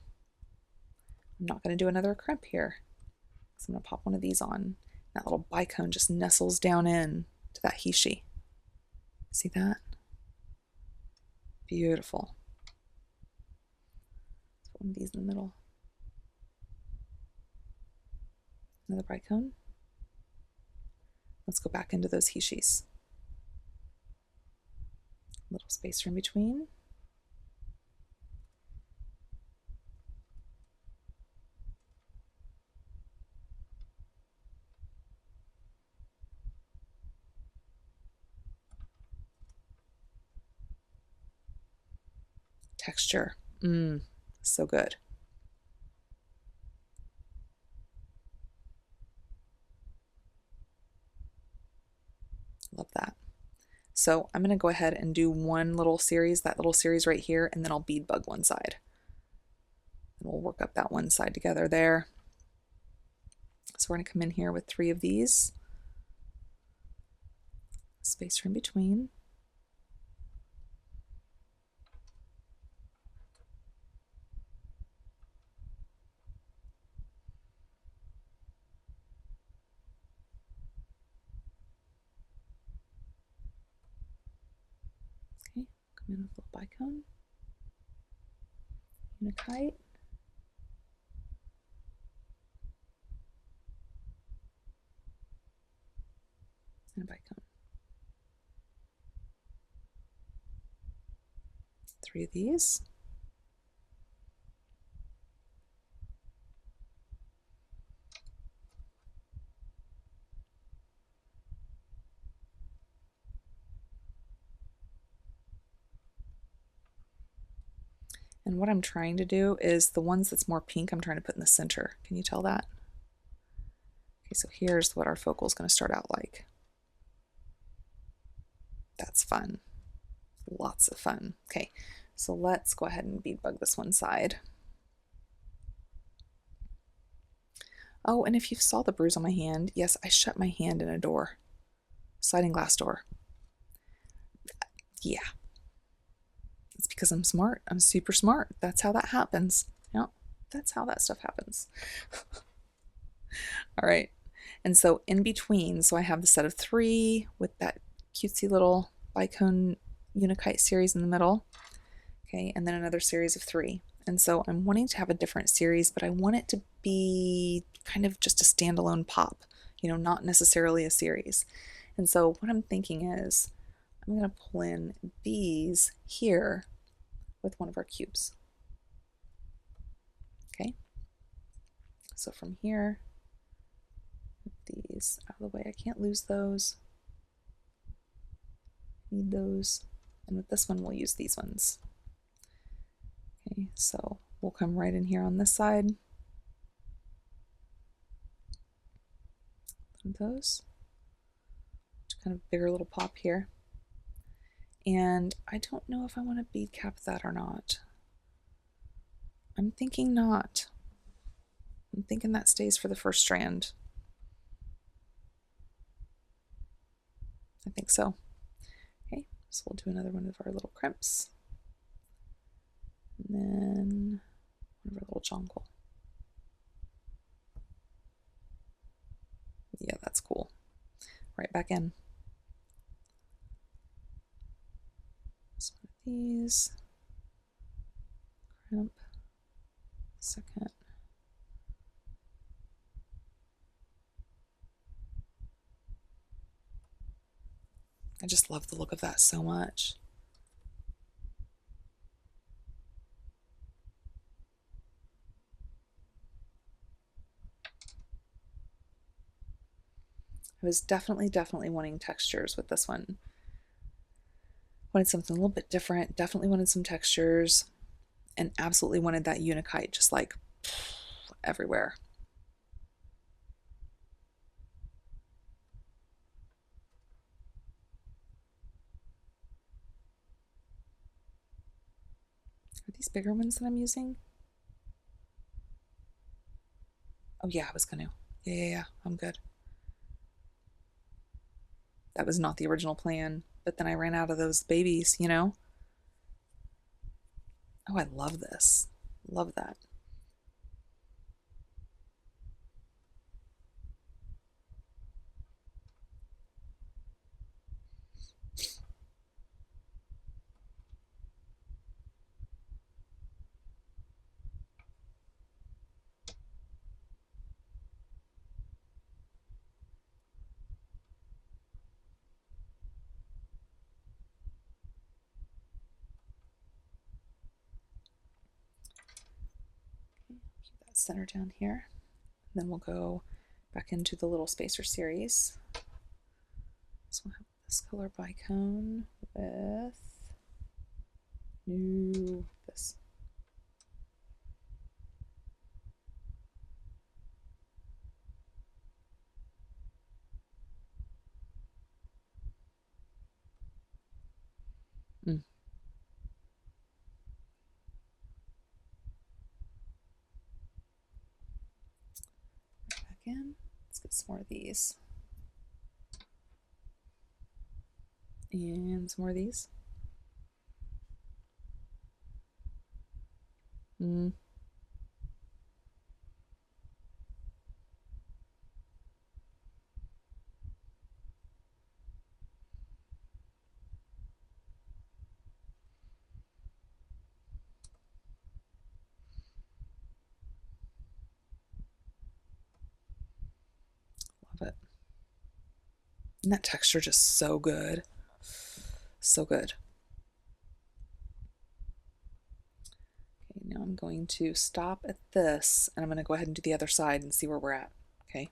I'm not going to do another crimp here. So I'm going to pop one of these on. That little bicone just nestles down in to that hishi. See that? Beautiful. Put one of these in the middle. Another bicone. Let's go back into those hishis. Little spacer in between. Texture. So good. Love that. So I'm going to go ahead and do one little series, that little series right here, and then I'll bead bug one side. And we'll work up that one side together there. So we're going to come in here with 3 of these. Spacer in between. Okay, come in with a little bicone. Unikite. And a bicone. 3 of these. And what I'm trying to do is the ones that's more pink, I'm trying to put in the center. Can you tell that? Okay, so here's what our focal is going to start out like. That's fun. Lots of fun. Okay, so let's go ahead and bead bug this one side. Oh, and if you saw the bruise on my hand, yes, I shut my hand in a door. Sliding glass door. Yeah. It's because I'm smart. I'm super smart. That's how that happens. Yeah, that's how that stuff happens. All right. And so in between, so I have the set of 3 with that cutesy little bicone unikite series in the middle. Okay, and then another series of 3. And so I'm wanting to have a different series, but I want it to be kind of just a standalone pop, you know, not necessarily a series. And so what I'm thinking is I'm going to pull in these here with one of our cubes. Okay, so from here, these out of the way, I can't lose those. Need those. And with this one, we'll use these ones. Okay, so we'll come right in here on this side. Put those. Just kind of bigger little pop here. And I don't know if I want to bead cap that or not. I'm thinking not. I'm thinking that stays for the first strand. I think so. Okay, so we'll do another one of our little crimps. And then one of our little jongle. Yeah, that's cool. Right back in. So one of these. Crimp. Second. I just love the look of that so much. I was definitely wanting textures with this one. Wanted something a little bit different, definitely wanted some textures, and absolutely wanted that unikite just like everywhere. Are these bigger ones that I'm using? Oh yeah, I was gonna. Yeah, I'm good. That was not the original plan, but then I ran out of those babies, you know? Oh, I love this. Love that. Keep that center down here. And then we'll go back into the little spacer series. So we'll have this color bicone with this. Mm. Back in. Let's get some more of these. And some more of these. Mm. Love it. And that texture just so good. So good. Okay, now I'm going to stop at this and I'm going to go ahead and do the other side and see where we're at. Okay.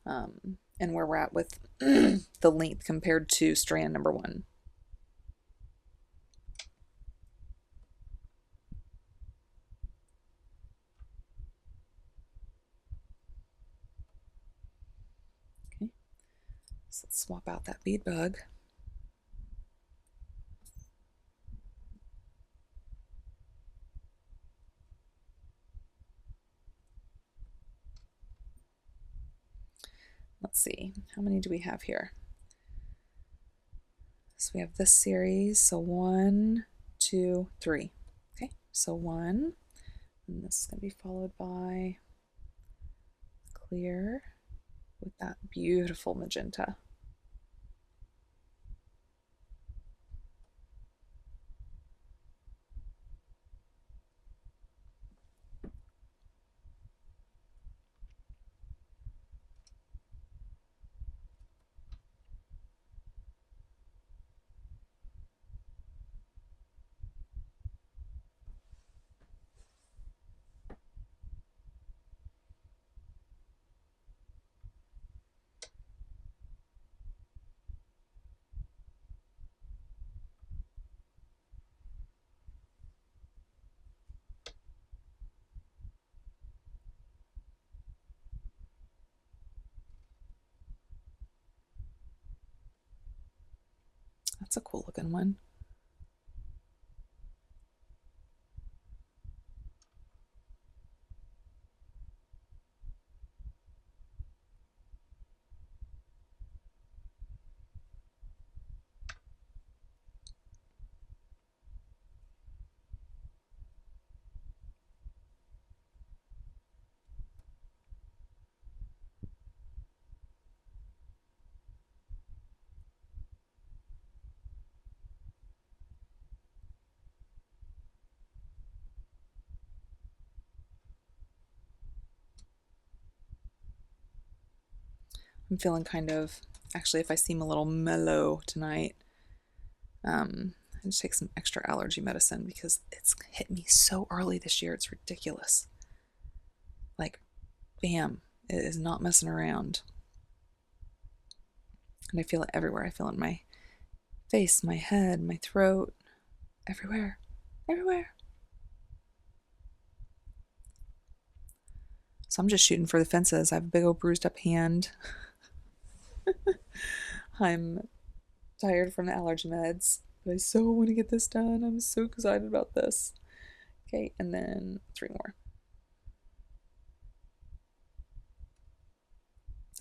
And where we're at with the length compared to strand number 1. Okay. So let's swap out that bead bug. Let's see, how many do we have here? So we have this series, so 1, 2, 3. Okay, so 1, and this is going to be followed by clear with that beautiful magenta. That's a cool looking one. I'm feeling kind of, actually, if I seem a little mellow tonight, I just take some extra allergy medicine because it's hit me so early this year. It's ridiculous. Like, bam, it is not messing around. And I feel it everywhere. I feel it in my face, my head, my throat, everywhere, everywhere. So I'm just shooting for the fences. I have a big old bruised up hand. I'm tired from the allergy meds, but I so want to get this done. I'm so excited about this. Okay, and then 3 more.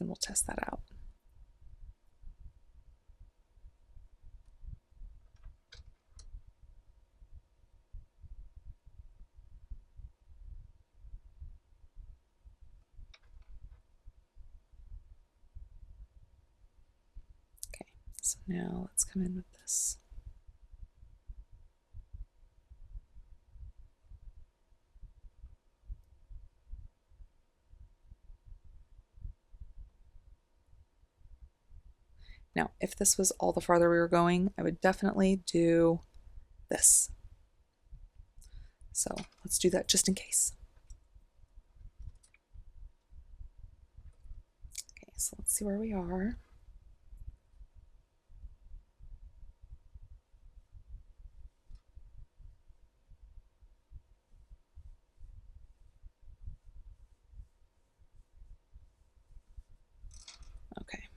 And we'll test that out. Okay, so now let's come in with this. Now, if this was all the farther we were going, I would definitely do this. So let's do that just in case. Okay, so let's see where we are. Okay.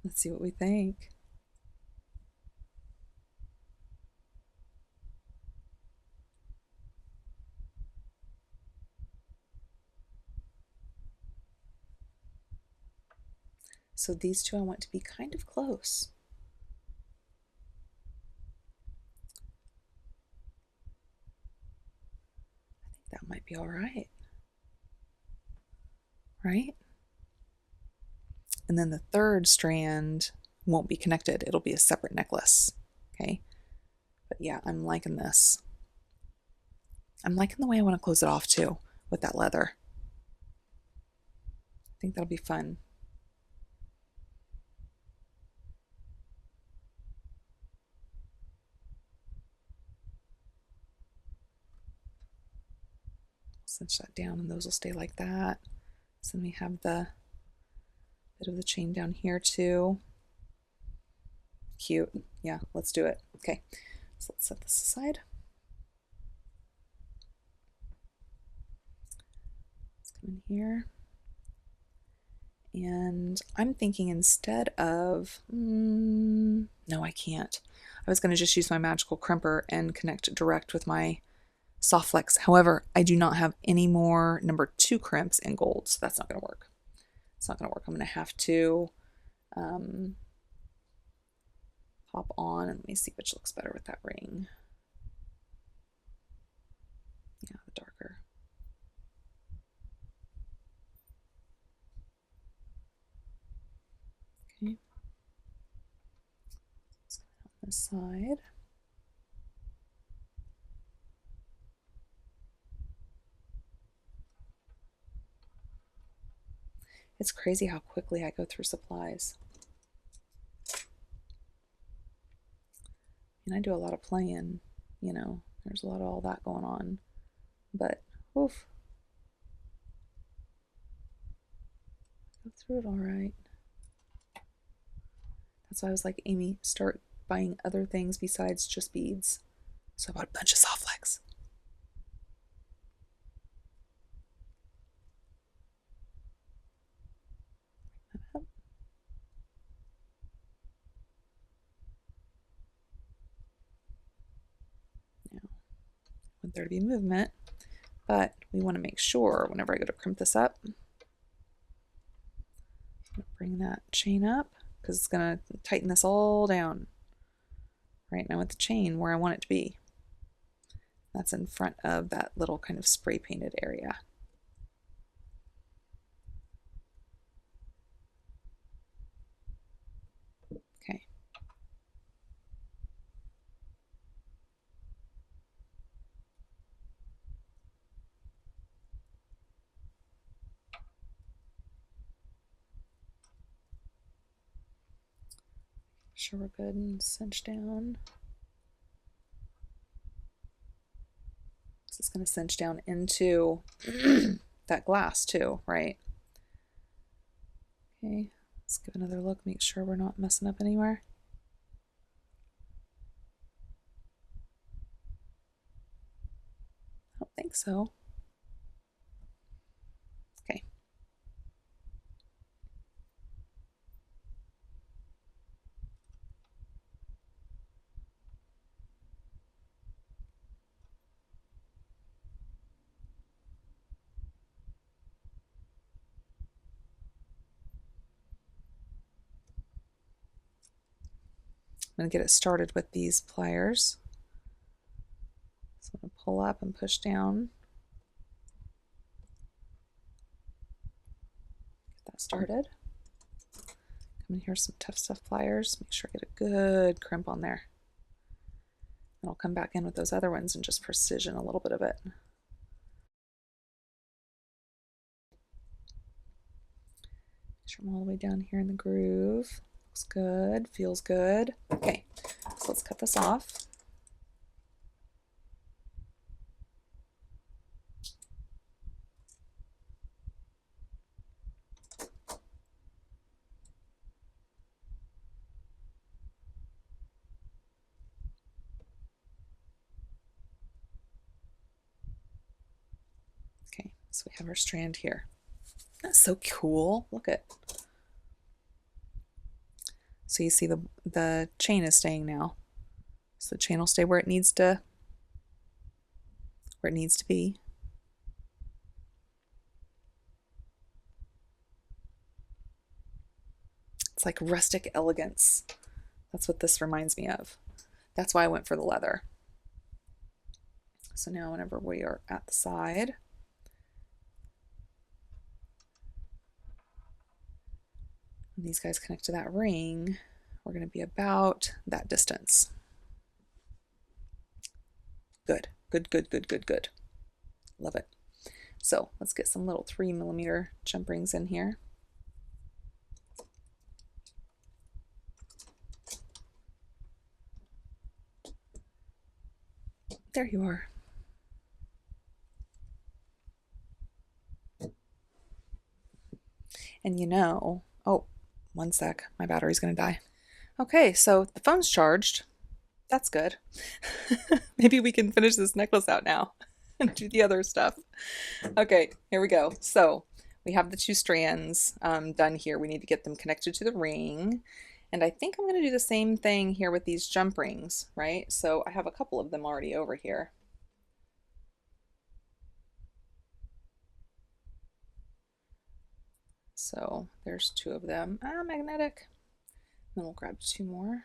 Let's see what we think. So these two I want to be kind of close. I think that might be all right. Right? And then the third strand won't be connected. It'll be a separate necklace. Okay. But yeah, I'm liking this. I'm liking the way I want to close it off too with that leather. I think that'll be fun. Cinch that down and those will stay like that. So then we have the bit of the chain down here too. Cute. Yeah, let's do it. Okay, so let's set this aside. Let's come in here. And I'm thinking instead of, no, I can't. I was going to just use my magical crimper and connect direct with my soft flex. However, I do not have any more number 2 crimps in gold, so that's not going to work. It's not going to work. I'm going to have to pop on, and let me see which looks better with that ring. Yeah, the darker. Okay. Let's go on this side. It's crazy how quickly I go through supplies. And I do a lot of playing, you know, there's a lot of all that going on. But, oof. Go through it all right. That's why I was like, Amy, start buying other things besides just beads. So I bought a bunch of soft flex. Now, I want there to be movement, but we want to make sure whenever I go to crimp this up, bring that chain up because it's going to tighten this all down. Right now with the chain where I want it to be. That's in front of that little kind of spray painted area. Okay. Sure we're good and cinch down. It's going to cinch down into that glass too, right? Okay, let's give another look, make sure we're not messing up anywhere. I don't think so. I'm going to get it started with these pliers. So I'm going to pull up and push down. Get that started. Come in here, some Tough Stuff pliers. Make sure I get a good crimp on there. And I'll come back in with those other ones and just precision a little bit of it. Make sure I'm all the way down here in the groove. Looks good, feels good. Okay, so let's cut this off. Okay, so we have our strand here. That's so cool. Look at. So you see the chain is staying now. So the chain will stay where it needs to be. It's like rustic elegance. That's what this reminds me of. That's why I went for the leather. So now whenever we are at the side, and these guys connect to that ring, we're going to be about that distance. Good, good, good, good, good, good. Love it. So let's get some little 3mm jump rings in here. There you are. And you know, oh, one sec, my battery's gonna die. Okay, so the phone's charged. That's good. Maybe we can finish this necklace out now and do the other stuff. Okay, here we go. So we have the two strands done here. We need to get them connected to the ring. And I think I'm going to do the same thing here with these jump rings, right? So I have a couple of them already over here. So there's two of them. Magnetic. Then we'll grab two more.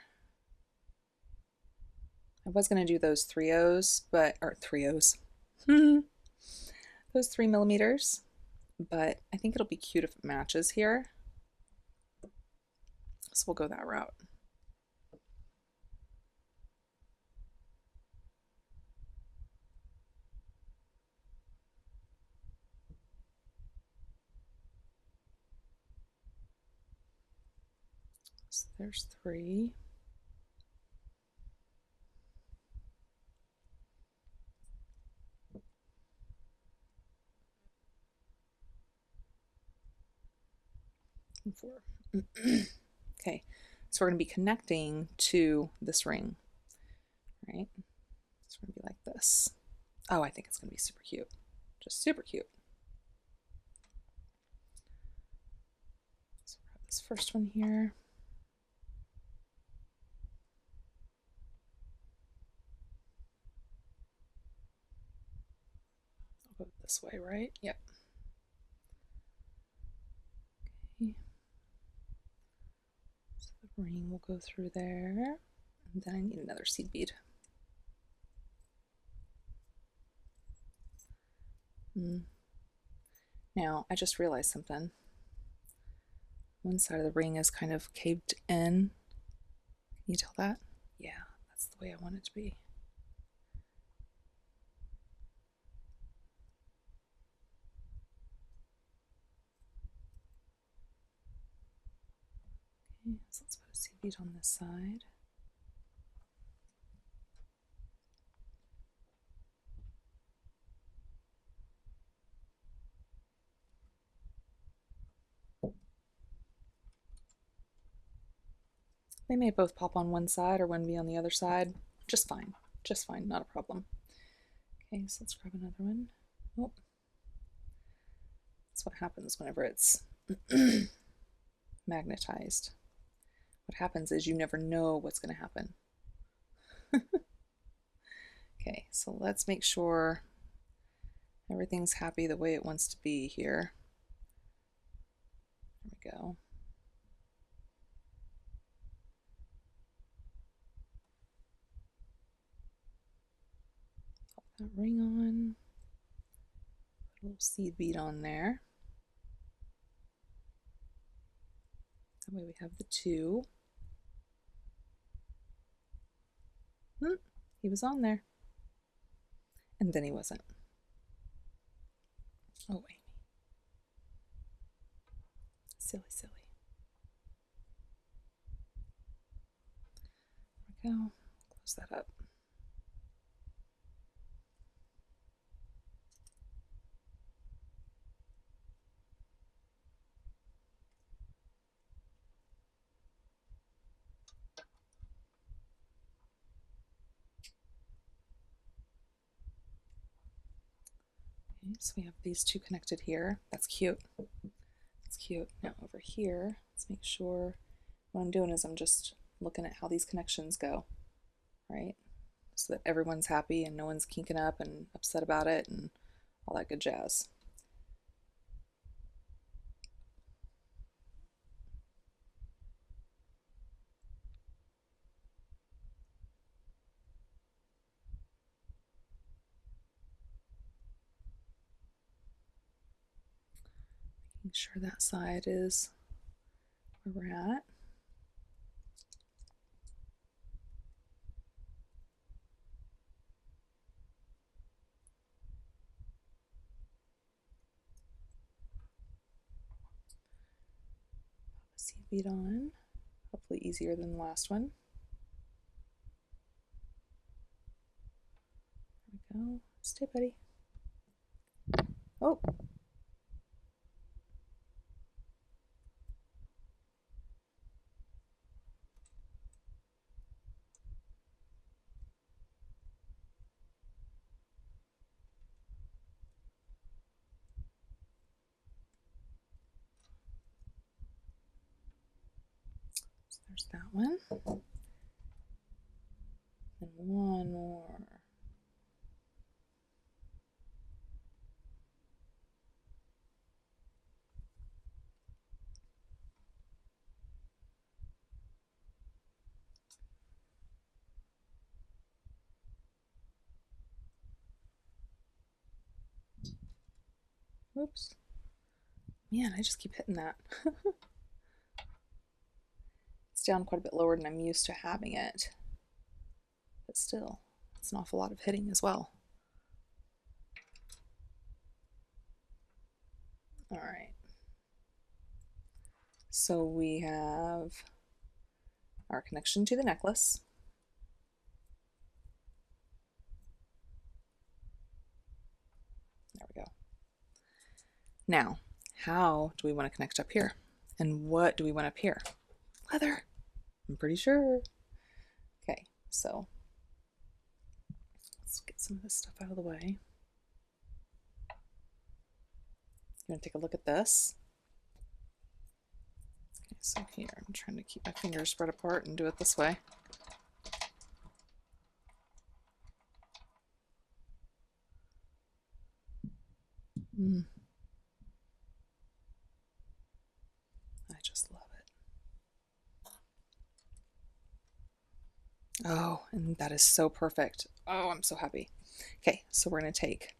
I was going to do those 3/0s, or 3/0s. Those 3mm, but I think it'll be cute if it matches here. So we'll go that route. So there's 3. And 4. Okay, so we're going to be connecting to this ring, right? So we're going to be like this. Oh, I think it's going to be super cute. Just super cute. So grab this first one here. I'll go this way, right? Yep. Okay. So the ring will go through there. And then I need another seed bead. Now, I just realized something. One side of the ring is kind of caved in. Can you tell that? Yeah, that's the way I want it to be. Okay, so let's put a seed bead on this side. They may both pop on one side or one be on the other side. Just fine, not a problem. Okay, so let's grab another one. Oh, that's what happens whenever it's magnetized. What happens is you never know what's going to happen. Okay, so let's make sure everything's happy the way it wants to be here. There we go. that ring on. Put a little seed bead on there. That way we have the two. He was on there. And then he wasn't. Oh, Amy. Silly, silly. There we go. Close that up. Okay, so we have these two connected here. That's cute. That's cute. Now over here, let's make sure what I'm doing is I'm just looking at how these connections go, right? So that everyone's happy and no one's kinking up and upset about it and all that good jazz. Making sure that side is where we're at. Pop a seed bead on. Hopefully easier than the last one. There we go. Stay, buddy. Oh. So there's that one. And one more. Oops. Man, I just keep hitting that. It's down quite a bit lower than I'm used to having it. But still, it's an awful lot of hitting as well. All right. So we have our connection to the necklace. There we go. Now, how do we want to connect up here? And what do we want up here? Leather. I'm pretty sure. Okay, so let's get some of this stuff out of the way. You want to take a look at this? Okay, so here, I'm trying to keep my fingers spread apart and do it this way. I just love it. Oh, and that is so perfect. Oh, I'm so happy. Okay, so we're going to take,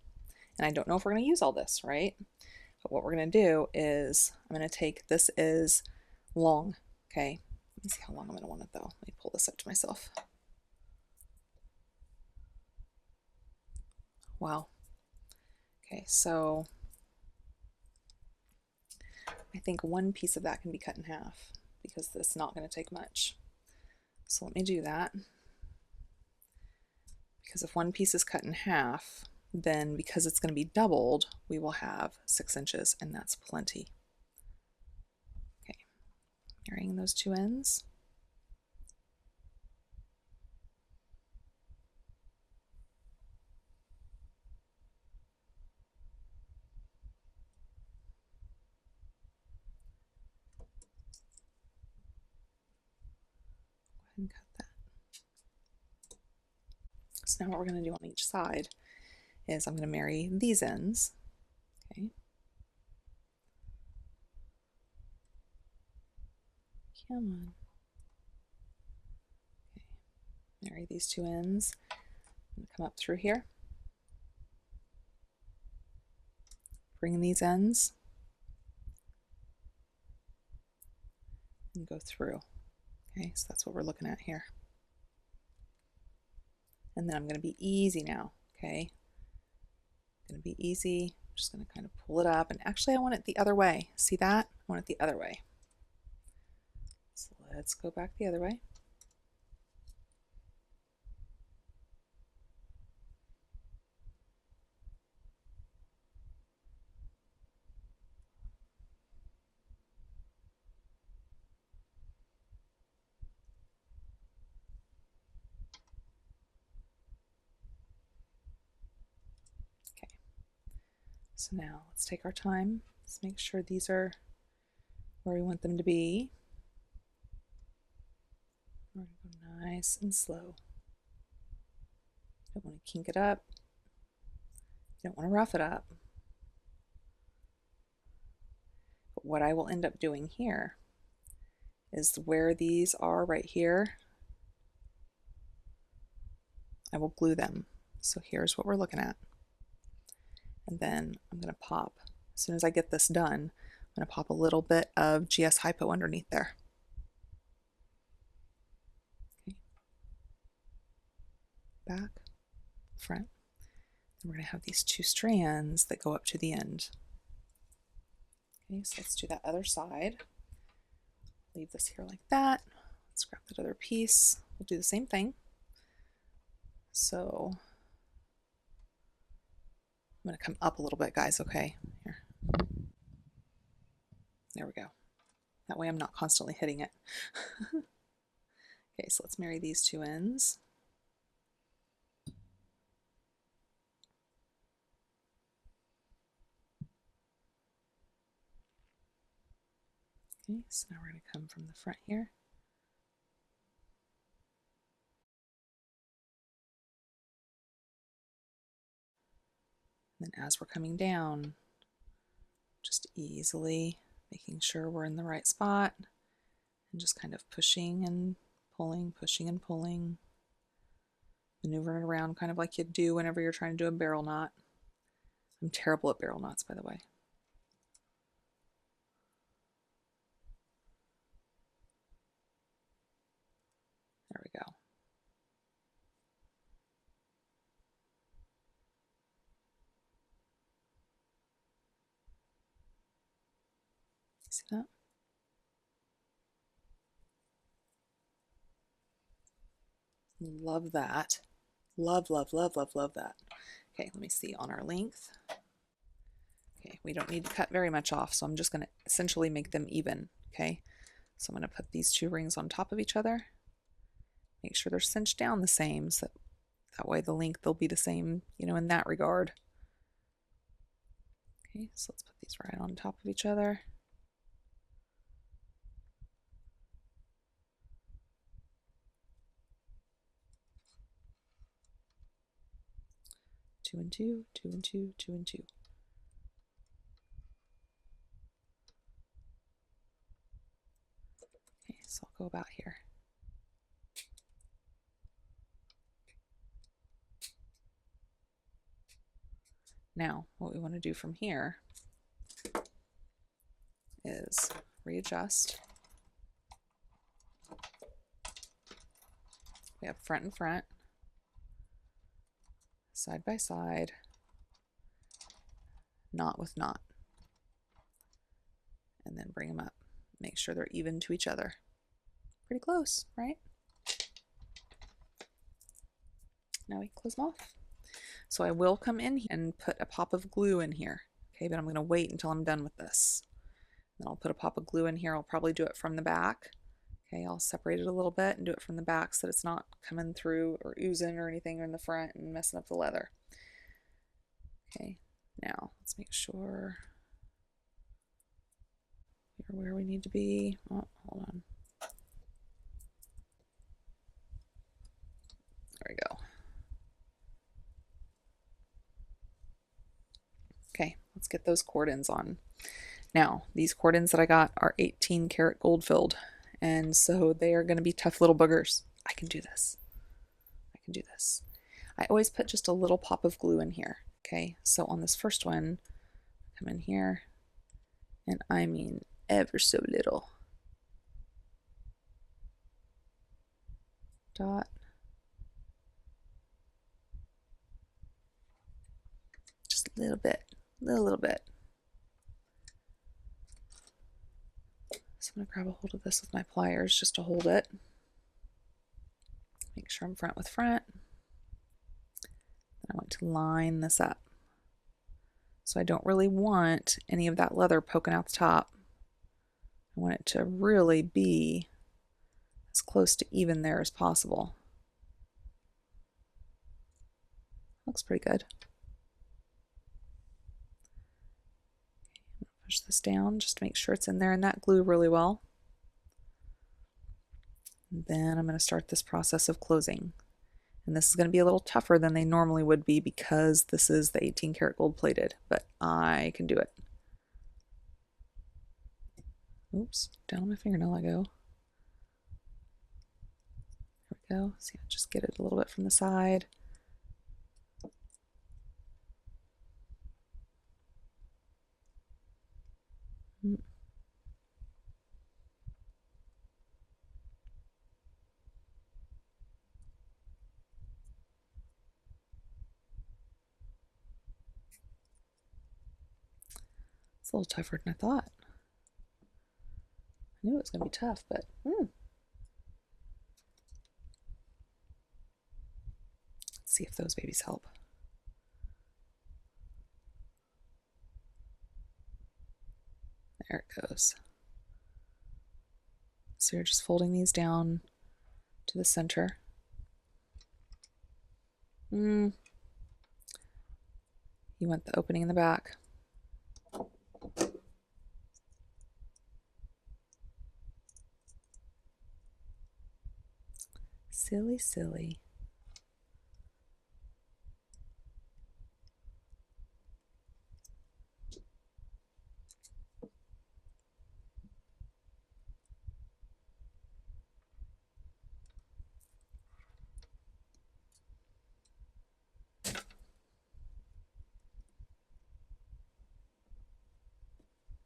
and I don't know if we're going to use all this, right? But what we're going to do is I'm going to take, this is long, okay? Let me see how long I'm going to want it though. Let me pull this up to myself. Wow. Okay, so I think one piece of that can be cut in half because this is not going to take much. So let me do that. Because if one piece is cut in half, then because it's going to be doubled, we will have 6 inches, and that's plenty. Okay, marrying those two ends. Go ahead and cut that. So now what we're going to do on each side is I'm going to marry these ends. Okay. Come on. Okay. Marry these two ends and come up through here. bring in these ends and go through. Okay, so that's what we're looking at here. And then I'm going to be easy now. Okay, going to be easy. I'm just going to kind of pull it up, and actually I want it the other way. See that? I want it the other way. So let's go back the other way. Okay, so now let's take our time. Let's make sure these are where we want them to be. We're going to go nice and slow. You don't want to kink it up. You don't want to rough it up. But what I will end up doing here is where these are right here, I will glue them. So here's what we're looking at. And then I'm going to pop, as soon as I get this done, I'm going to pop a little bit of GS Hypo underneath there. Okay. Back, front. And we're going to have these two strands that go up to the end. Okay, so let's do that other side. Leave this here like that. Let's grab that other piece. We'll do the same thing. So I'm going to come up a little bit, guys, okay? Here. There we go. That way I'm not constantly hitting it. Okay, so let's marry these two ends. Okay, so now we're going to come from the front here. And then as we're coming down, just easily making sure we're in the right spot and just kind of pushing and pulling, pushing and pulling, maneuvering around kind of like you do whenever you're trying to do a barrel knot. I'm terrible at barrel knots, by the way. There we go. See that? Love that. Love, love, love, love, love that. Okay, let me see on our length. Okay, we don't need to cut very much off, so I'm just going to essentially make them even. Okay, so I'm going to put these two rings on top of each other. Make sure they're cinched down the same, so that way the length will be the same, you know, in that regard. Okay, so let's put these right on top of each other. Two and two, two and two, two and two. Okay, so I'll go about here. Now, what we want to do from here is readjust. We have front and front, side by side, knot with knot, and then bring them up. Make sure they're even to each other. Pretty close, right? Now we close them off. So I will come in and put a pop of glue in here. Okay, but I'm going to wait until I'm done with this. Then I'll put a pop of glue in here. I'll probably do it from the back. Okay, I'll separate it a little bit and do it from the back so that it's not coming through or oozing or anything in the front and messing up the leather. Okay, now let's make sure we're where we need to be. Oh, hold on. There we go. Okay, let's get those cordons on. Now, these cordons that I got are 18 karat gold filled, and so they are going to be tough little boogers. I can do this. I can do this. I always put just a little pop of glue in here. Okay, so on this first one, come in here, and I mean ever so little. Dot. Just a little bit, little bit. So I'm going to grab a hold of this with my pliers just to hold it. Make sure I'm front with front. I want to line this up. So I don't really want any of that leather poking out the top. I want it to really be as close to even there as possible. Looks pretty good. Push this down just to make sure it's in there in that glue really well. And then I'm going to start this process of closing. And this is going to be a little tougher than they normally would be because this is the 18 karat gold plated, but I can do it. Oops, down on my fingernail I go. There we go. See, I just get it a little bit from the side. It's a little tougher than I thought. I knew it was going to be tough, but let's see if those babies help. There it goes. So you're just folding these down to the center. You want the opening in the back. Silly, silly.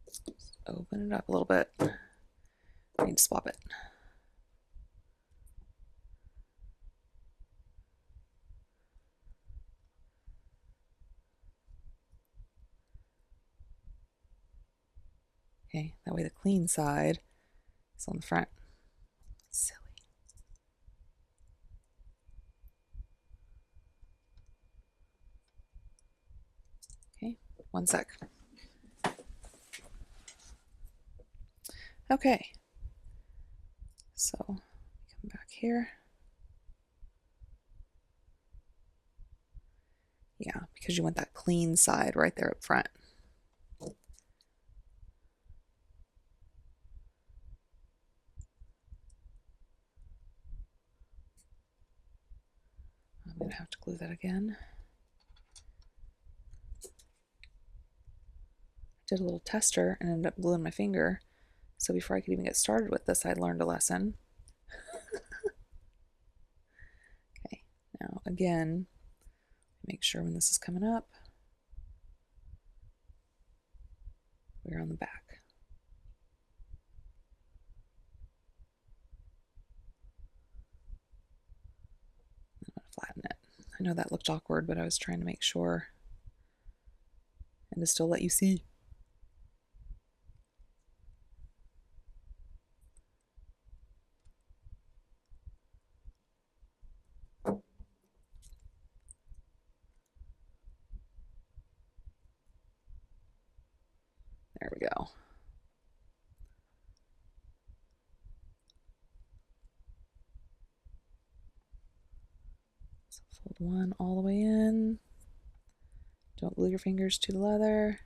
Just open it up a little bit. I need to swap it. Okay, that way the clean side is on the front. Silly. Okay, one sec. Okay, so come back here. Yeah, because you want that clean side right there up front. I'm going to have to glue that again. I did a little tester and ended up gluing my finger. So before I could even get started with this, I learned a lesson. Okay, now again, make sure when this is coming up, we're on the back. I'm going to flatten it. I know that looked awkward, but I was trying to make sure and to still let you see. There we go. So fold one all the way in. Don't glue your fingers to the leather.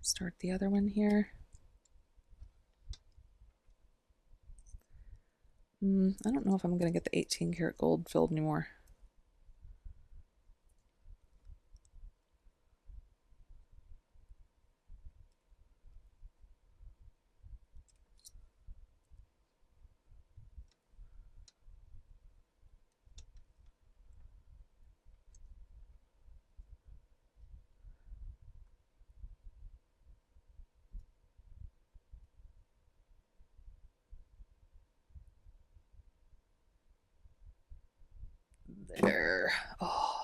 Start the other one here. I don't know if I'm going to get the 18 karat gold filled anymore. There. Oh.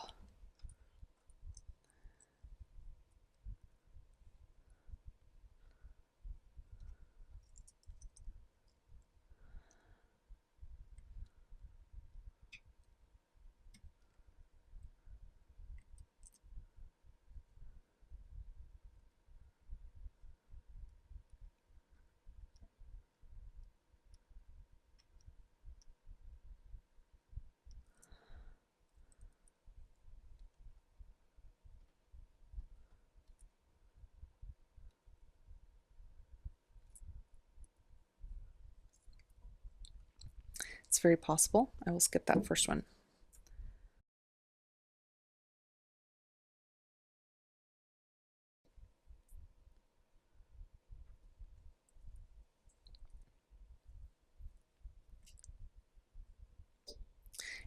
It's very possible I will skip that first one.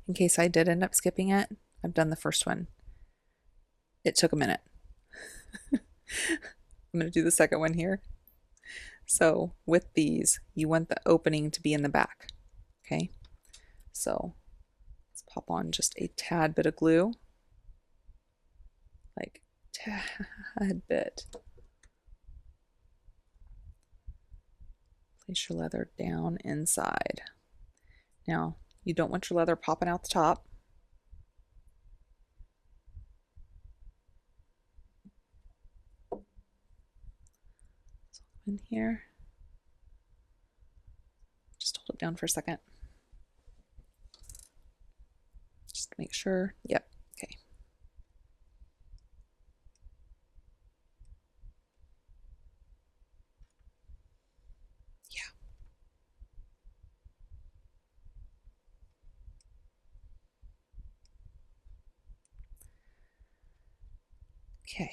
In case I did end up skipping it, I've done the first one. It took a minute. I'm going to do the second one here. So with these, you want the opening to be in the back. Okay, so let's pop on just a tad bit of glue, like tad bit. Place your leather down inside. Now, you don't want your leather popping out the top. So in here, just hold it down for a second. Just make sure. Yep. Okay. Yeah. Okay.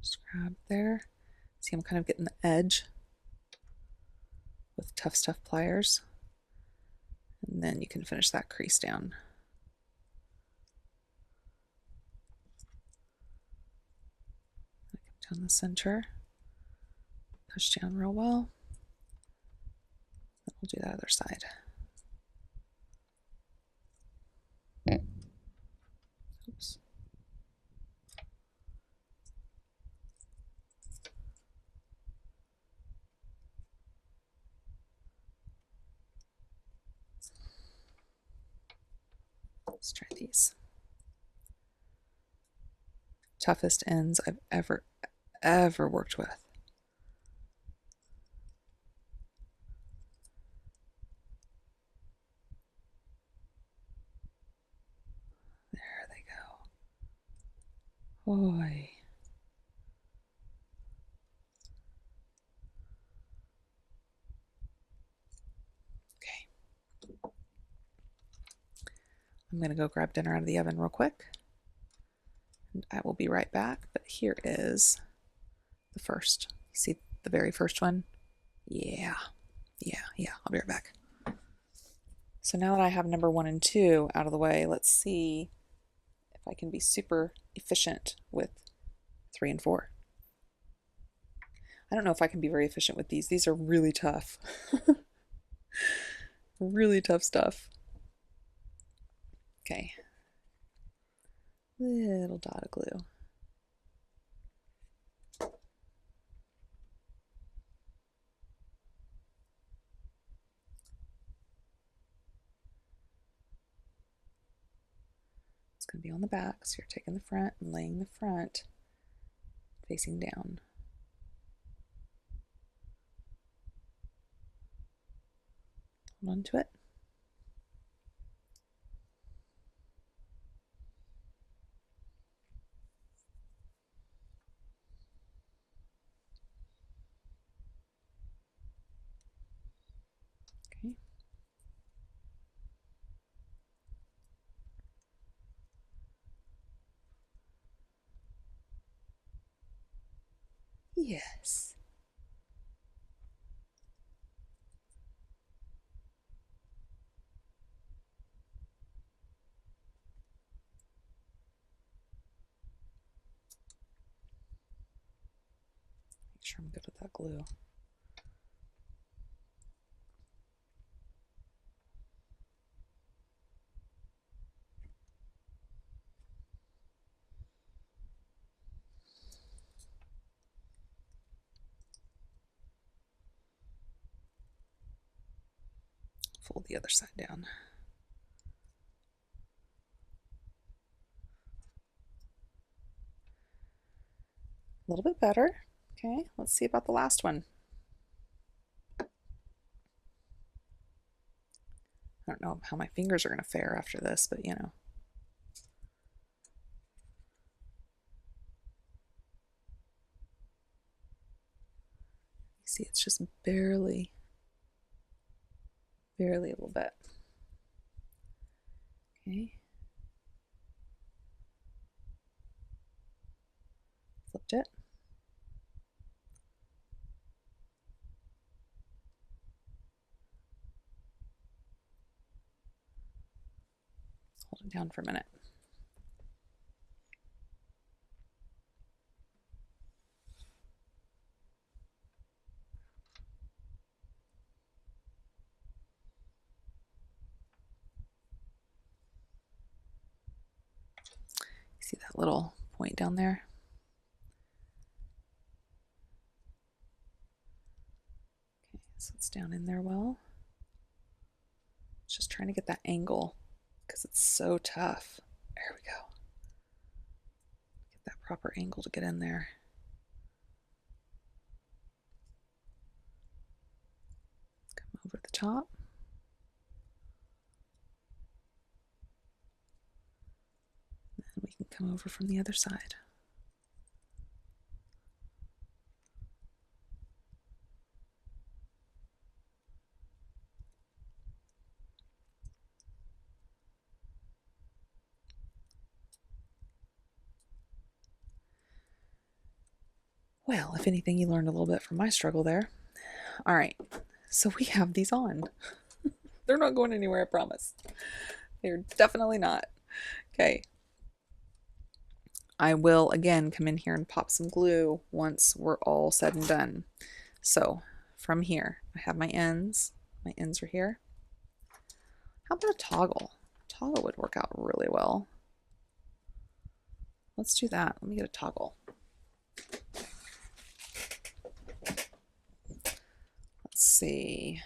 Just grab there. See, I'm kind of getting the edge with Tough Stuff pliers. And then you can finish that crease down. Come down the center, push down real well. Then we'll do that other side. Oops. Let's try these. Toughest ends I've ever worked with. There they go. Boy. Okay. I'm going to go grab dinner out of the oven real quick. And I will be right back. But here is the first. You see the very first one? Yeah. I'll be right back. So now that I have number 1 and 2 out of the way, let's see if I can be super efficient with 3 and 4. I don't know if I can be very efficient with these. These are really tough. Really tough stuff. Okay. Little dot of glue. It's going to be on the back, so you're taking the front and laying the front facing down. Hold on to it. Okay. Yes. Make sure I'm good with that glue. Fold the other side down. A little bit better. Okay, let's see about the last one. I don't know how my fingers are going to fare after this, but you know. You see, it's just barely a little bit. Okay. Flipped it. Hold it down for a minute. See that little point down there? Okay, so it's down in there well. Just trying to get that angle because it's so tough. There we go. Get that proper angle to get in there. Come over the top. And we can come over from the other side. Well, if anything, you learned a little bit from my struggle there. All right, so we have these on. They're not going anywhere, I promise. They're definitely not. Okay. I will again come in here and pop some glue once we're all said and done. So from here, I have my ends. My ends are here. How about a toggle? Toggle would work out really well. Let's do that. Let me get a toggle. Let's see.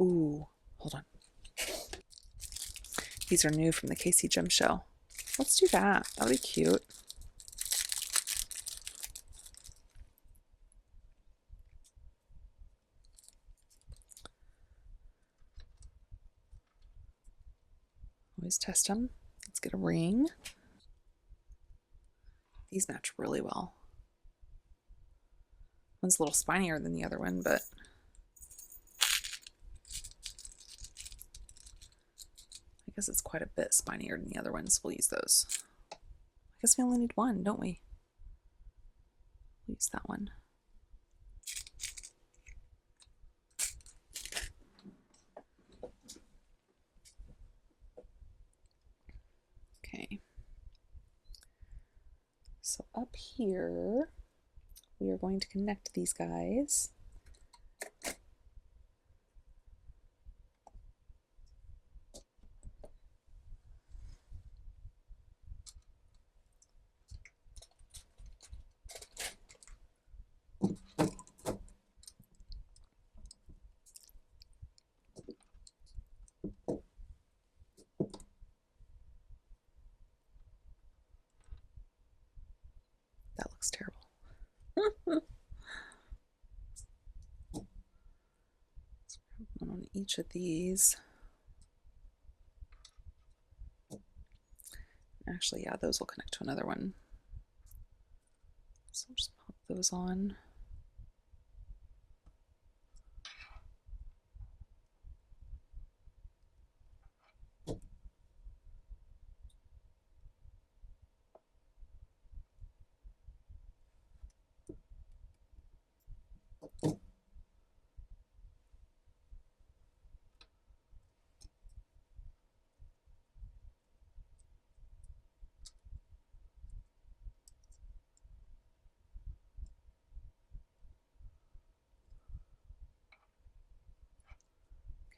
Ooh, hold on. These are new from the Casey Gem Show. Let's do that. That'll be cute. Always test them. Let's get a ring. These match really well. One's a little spinier than the other one, but I guess it's quite a bit spinier than the other ones. We'll use those. I guess we only need one, don't we? We'll use that one. Okay. So up here, we are going to connect these guys. That looks terrible. One on each of these. Actually, yeah, those will connect to another one. So I'll just pop those on.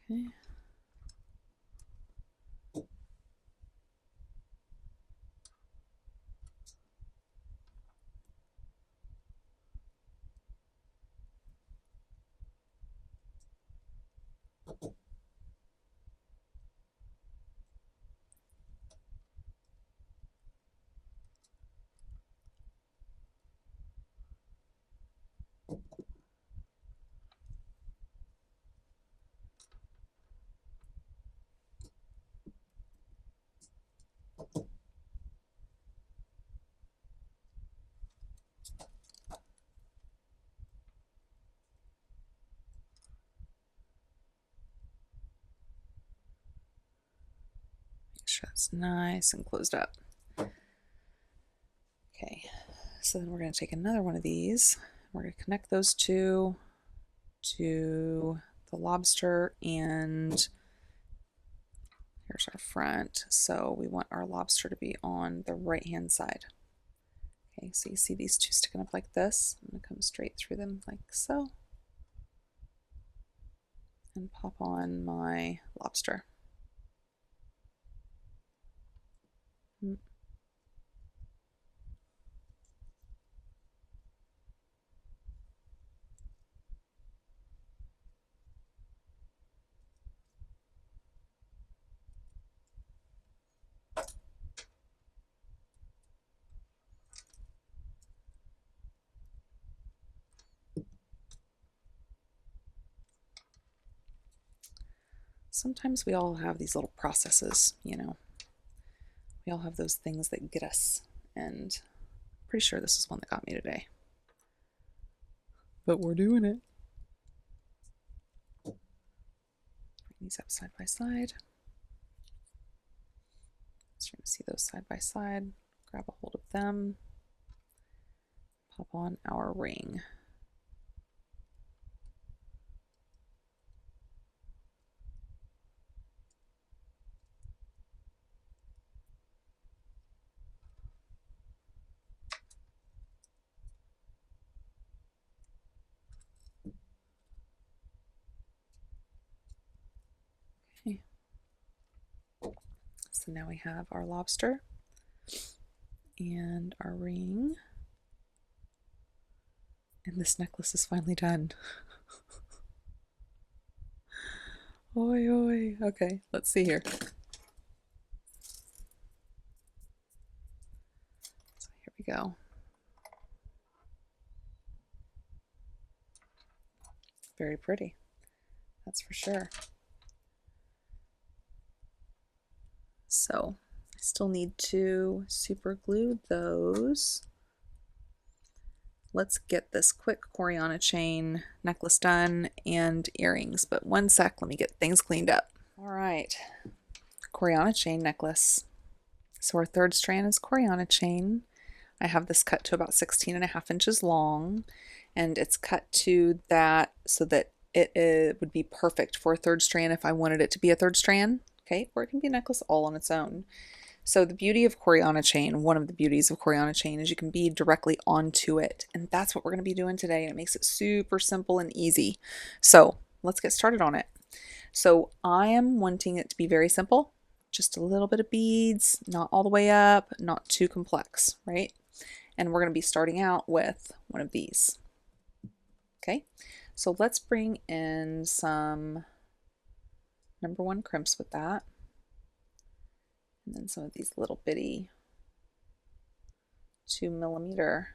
Okay. Make sure it's nice and closed up. Okay, so then we're going to take another one of these. We're going to connect those two to the lobster, and here's our front. So we want our lobster to be on the right hand side. Okay, so you see these two sticking up like this. I'm going to come straight through them like so and pop on my lobster. Sometimes we all have these little processes, you know. We all have those things that get us, and I'm pretty sure this is one that got me today. But we're doing it. Bring these up side by side. So you're going to see those side by side. Grab a hold of them. Pop on our ring. Okay. So now we have our lobster and our ring. And this necklace is finally done. Oi, oi. Okay, let's see here. So here we go. Very pretty, that's for sure. So I still need to super glue those. Let's get this quick Corana chain necklace done and earrings, but one sec, let me get things cleaned up. All right, Corana chain necklace. So our third strand is Corana chain. I have this cut to about 16.5 inches long, and it's cut to that so that it would be perfect for a third strand if I wanted it to be a third strand, okay, or it can be a necklace all on its own. So the beauty of Corana chain, one of the beauties of Corana chain, is you can bead directly onto it, and that's what we're going to be doing today, and it makes it super simple and easy. So let's get started on it. So I am wanting it to be very simple, just a little bit of beads, not all the way up, not too complex, right? And we're going to be starting out with one of these. Okay, so let's bring in some number 1 crimps with that. And then some of these little bitty 2mm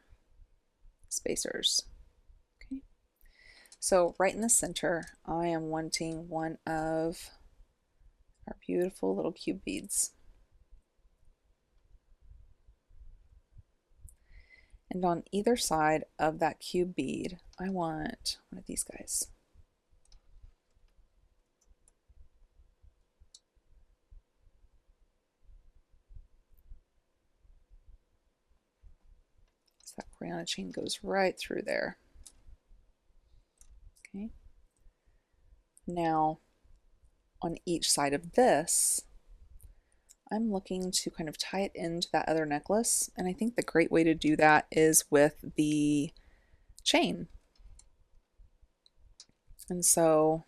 spacers. Okay, so right in the center, I am wanting one of our beautiful little cube beads. And on either side of that cube bead, I want one of these guys. So that Corana chain goes right through there. Okay. Now, on each side of this, I'm looking to kind of tie it into that other necklace, and I think the great way to do that is with the chain. And so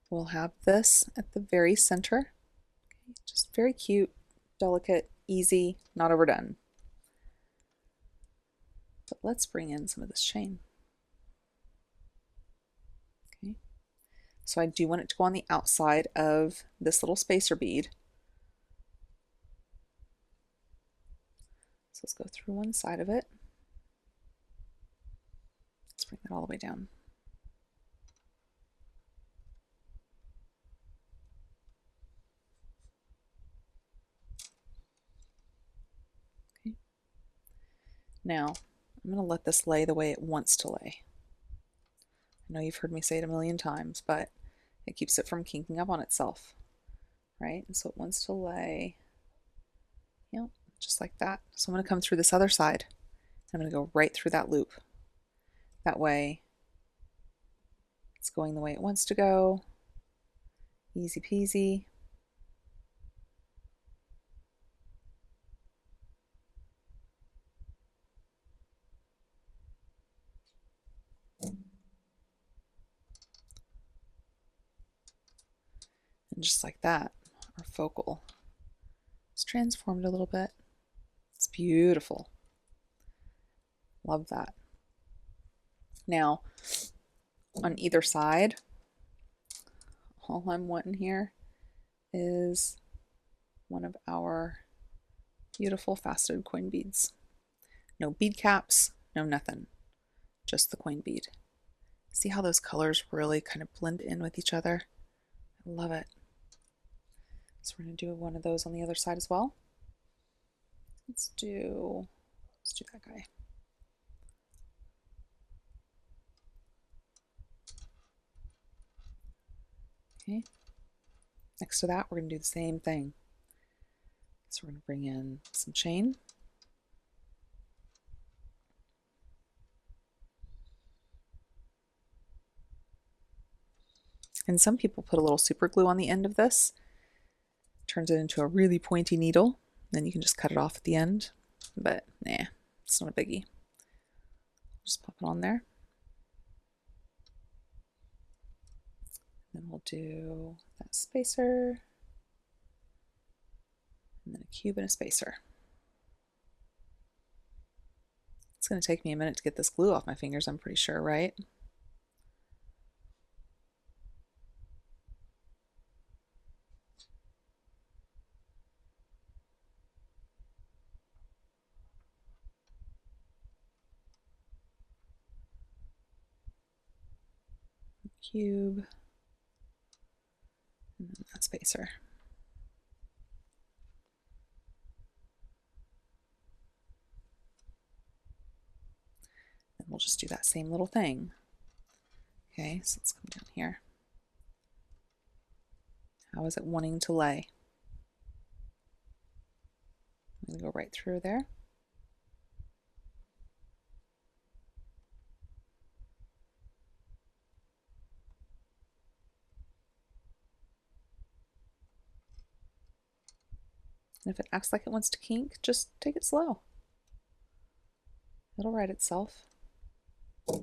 We'll have this at the very center. Just very cute, delicate, easy, not overdone. But let's bring in some of this chain. Okay. So I do want it to go on the outside of this little spacer bead. So let's go through one side of it. Let's bring that all the way down. Okay. Now, I'm going to let this lay the way it wants to lay. I know you've heard me say it a million times, but it keeps it from kinking up on itself, right? And so it wants to lay, you know, just like that. So I'm going to come through this other side. I'm going to go right through that loop. That way it's going the way it wants to go. Easy peasy. And just like that, our focal is transformed a little bit. It's beautiful. Love that. Now, on either side, all I'm wanting here is one of our beautiful faceted coin beads. No bead caps, no nothing, just the coin bead. See how those colors really kind of blend in with each other? I love it. So we're going to do one of those on the other side as well. Let's do that guy. Okay. Next to that, we're going to do the same thing. So we're going to bring in some chain. And some people put a little super glue on the end of this. Turns it into a really pointy needle. Then you can just cut it off at the end. But nah, it's not a biggie. Just pop it on there. Then we'll do that spacer. And then a cube and a spacer. It's going to take me a minute to get this glue off my fingers, I'm pretty sure, right? Cube, and then that spacer. And we'll just do that same little thing. Okay, so let's come down here. How is it wanting to lay? I'm going to go right through there. And if it acts like it wants to kink, just take it slow. It'll right itself. Okay,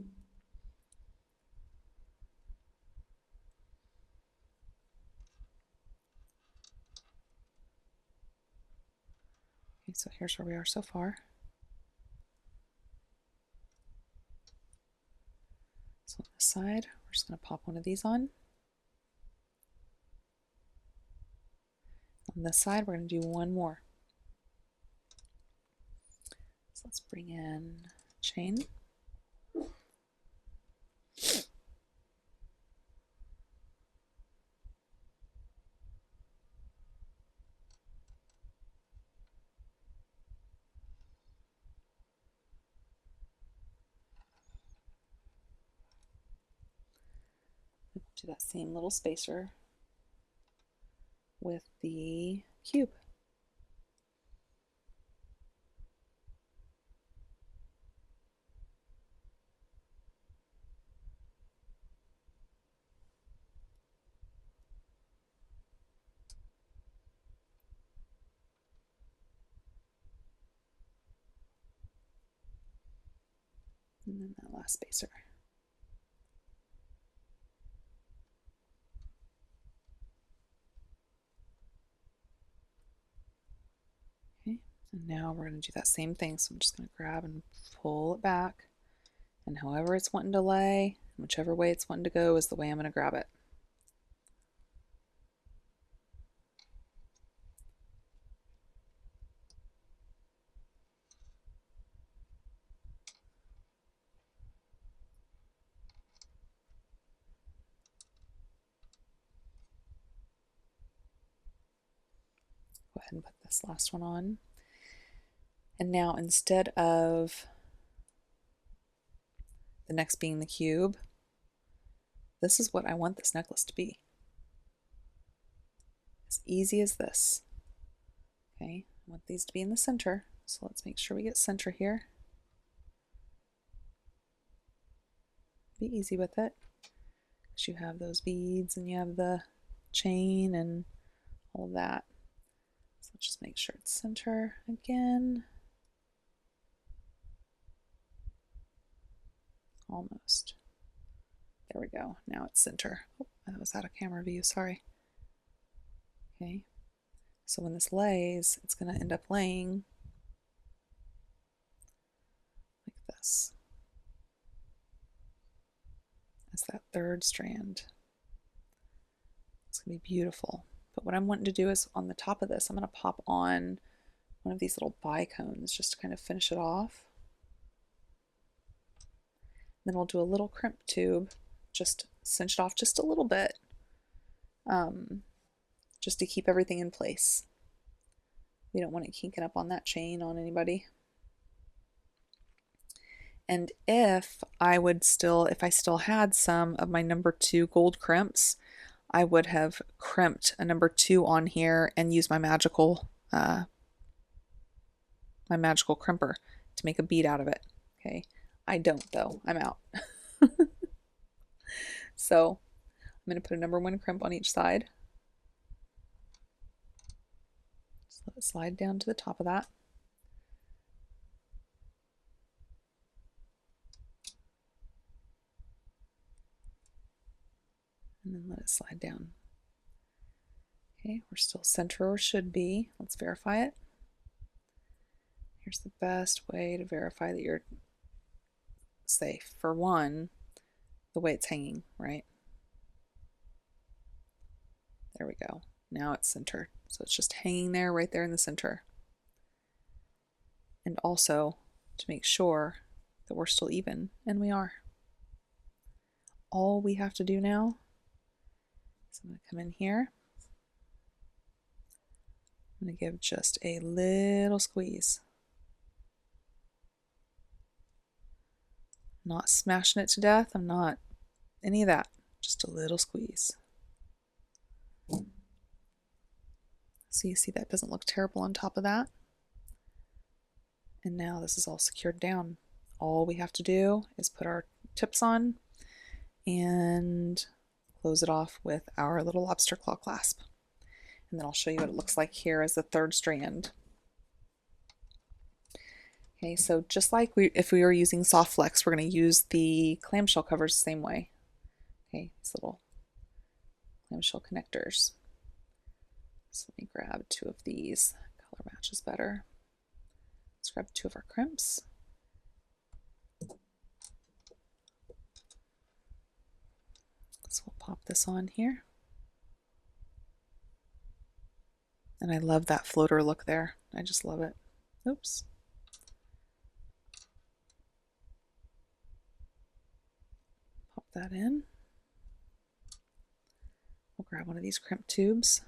so here's where we are so far. So on this side, we're just going to pop one of these on. On this side, we're going to do one more. So let's bring in chain. Do that same little spacer with the cube. And then that last spacer. And now we're going to do that same thing. So I'm just going to grab and pull it back. And however it's wanting to lay, whichever way it's wanting to go is the way I'm going to grab it. Go ahead and put this last one on. And now instead of the next being the cube, this is what I want this necklace to be. As easy as this. Okay, I want these to be in the center, so let's make sure we get center here. Be easy with it, because you have those beads and you have the chain and all of that. So just make sure it's center again. Almost. There we go. Now it's center. Oh, that was out of camera view, sorry. Okay, so when this lays, it's going to end up laying like this. That's that third strand. It's going to be beautiful. But what I'm wanting to do is on the top of this, I'm going to pop on one of these little bicones just to kind of finish it off. Then we'll do a little crimp tube, just cinch it off just a little bit, just to keep everything in place. We don't want it kinking up on that chain on anybody. And if I still had some of my number 2 gold crimps, I would have crimped a number 2 on here and used my magical crimper to make a bead out of it. Okay, I don't though. I'm out. So I'm going to put a number 1 crimp on each side. Just let it slide down to the top of that. And then let it slide down. Okay, we're still center or should be. Let's verify it. Here's the best way to verify that you're safe. For one, the way it's hanging, right? There we go. Now it's centered. So it's just hanging there, right there in the center. And also to make sure that we're still even, and we are. All we have to do now is I'm going to come in here. I'm going to give just a little squeeze. I'm not smashing it to death. I'm not any of that. Just a little squeeze. So you see that doesn't look terrible on top of that. And now this is all secured down. All we have to do is put our tips on and close it off with our little lobster claw clasp. And then I'll show you what it looks like here as the third strand. Okay, so just like if we were using soft flex, we're going to use the clamshell covers the same way. Okay, these little clamshell connectors. So let me grab 2 of these. Color matches better. Let's grab 2 of our crimps. So we'll pop this on here. And I love that floater look there. I just love it. Oops. Pop that in. We'll grab one of these crimp tubes.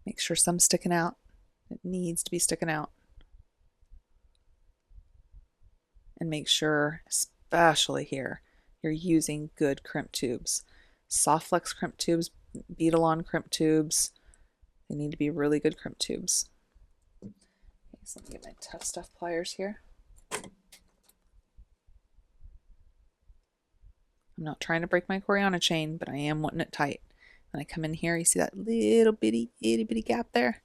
Make sure some's sticking out. It needs to be sticking out. And make sure, especially here, you're using good crimp tubes. Soft flex crimp tubes, Beadalon crimp tubes. They need to be really good crimp tubes. Okay, so let me get my Tough Stuff pliers here. I'm not trying to break my Corana chain, but I am wanting it tight. When I come in here, you see that little bitty, itty bitty gap there?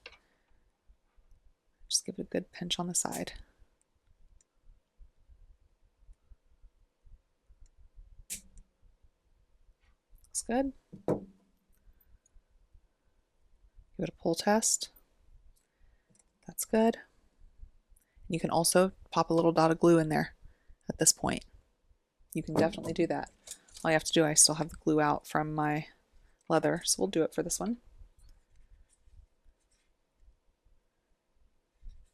Just give it a good pinch on the side. good. Give it a pull test. That's good. You can also pop a little dot of glue in there at this point. You can definitely do that. All you have to do, I still have the glue out from my leather, so we'll do it for this one.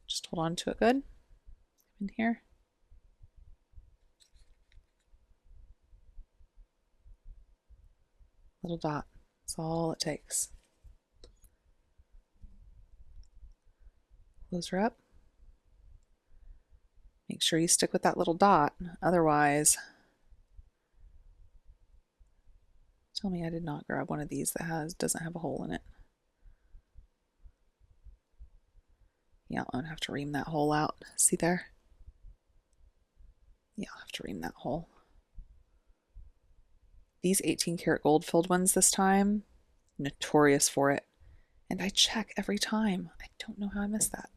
Just hold on to it good. In here. Little dot. That's all it takes. Close her up. Make sure you stick with that little dot. Otherwise, tell me I did not grab one of these that doesn't have a hole in it. Yeah, I'm gonna have to ream that hole out. See there? Yeah, I'll have to ream that hole. These 18 karat gold filled ones this time, notorious for it. And I check every time. I don't know how I missed that.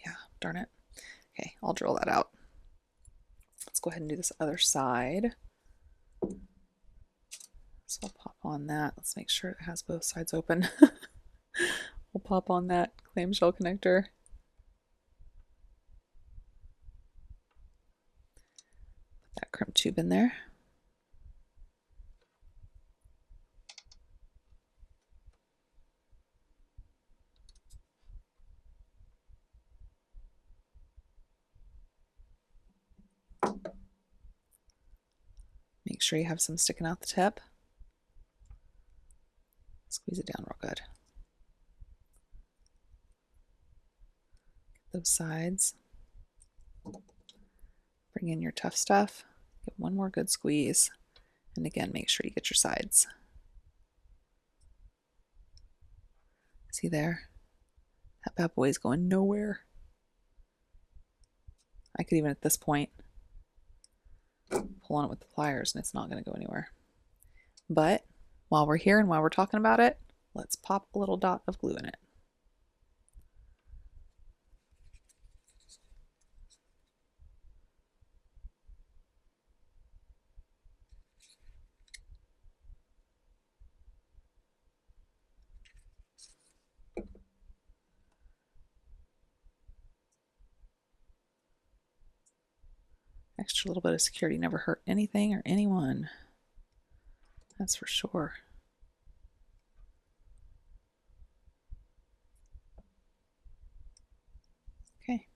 Yeah, darn it. Okay, I'll drill that out. Let's go ahead and do this other side. So I'll pop on that. Let's make sure it has both sides open. We'll pop on that clamshell connector. Put that crimp tube in there. Make sure you have some sticking out the tip. Squeeze it down real good. Get those sides. Bring in your tough stuff. Get one more good squeeze. And again, make sure you get your sides. See there? That bad boy's going nowhere. I could even at this point pull on it with the pliers and it's not going to go anywhere. But while we're here and while we're talking about it, let's pop a little dot of glue in it. Extra little bit of security never hurt anything or anyone. That's for sure. Okay.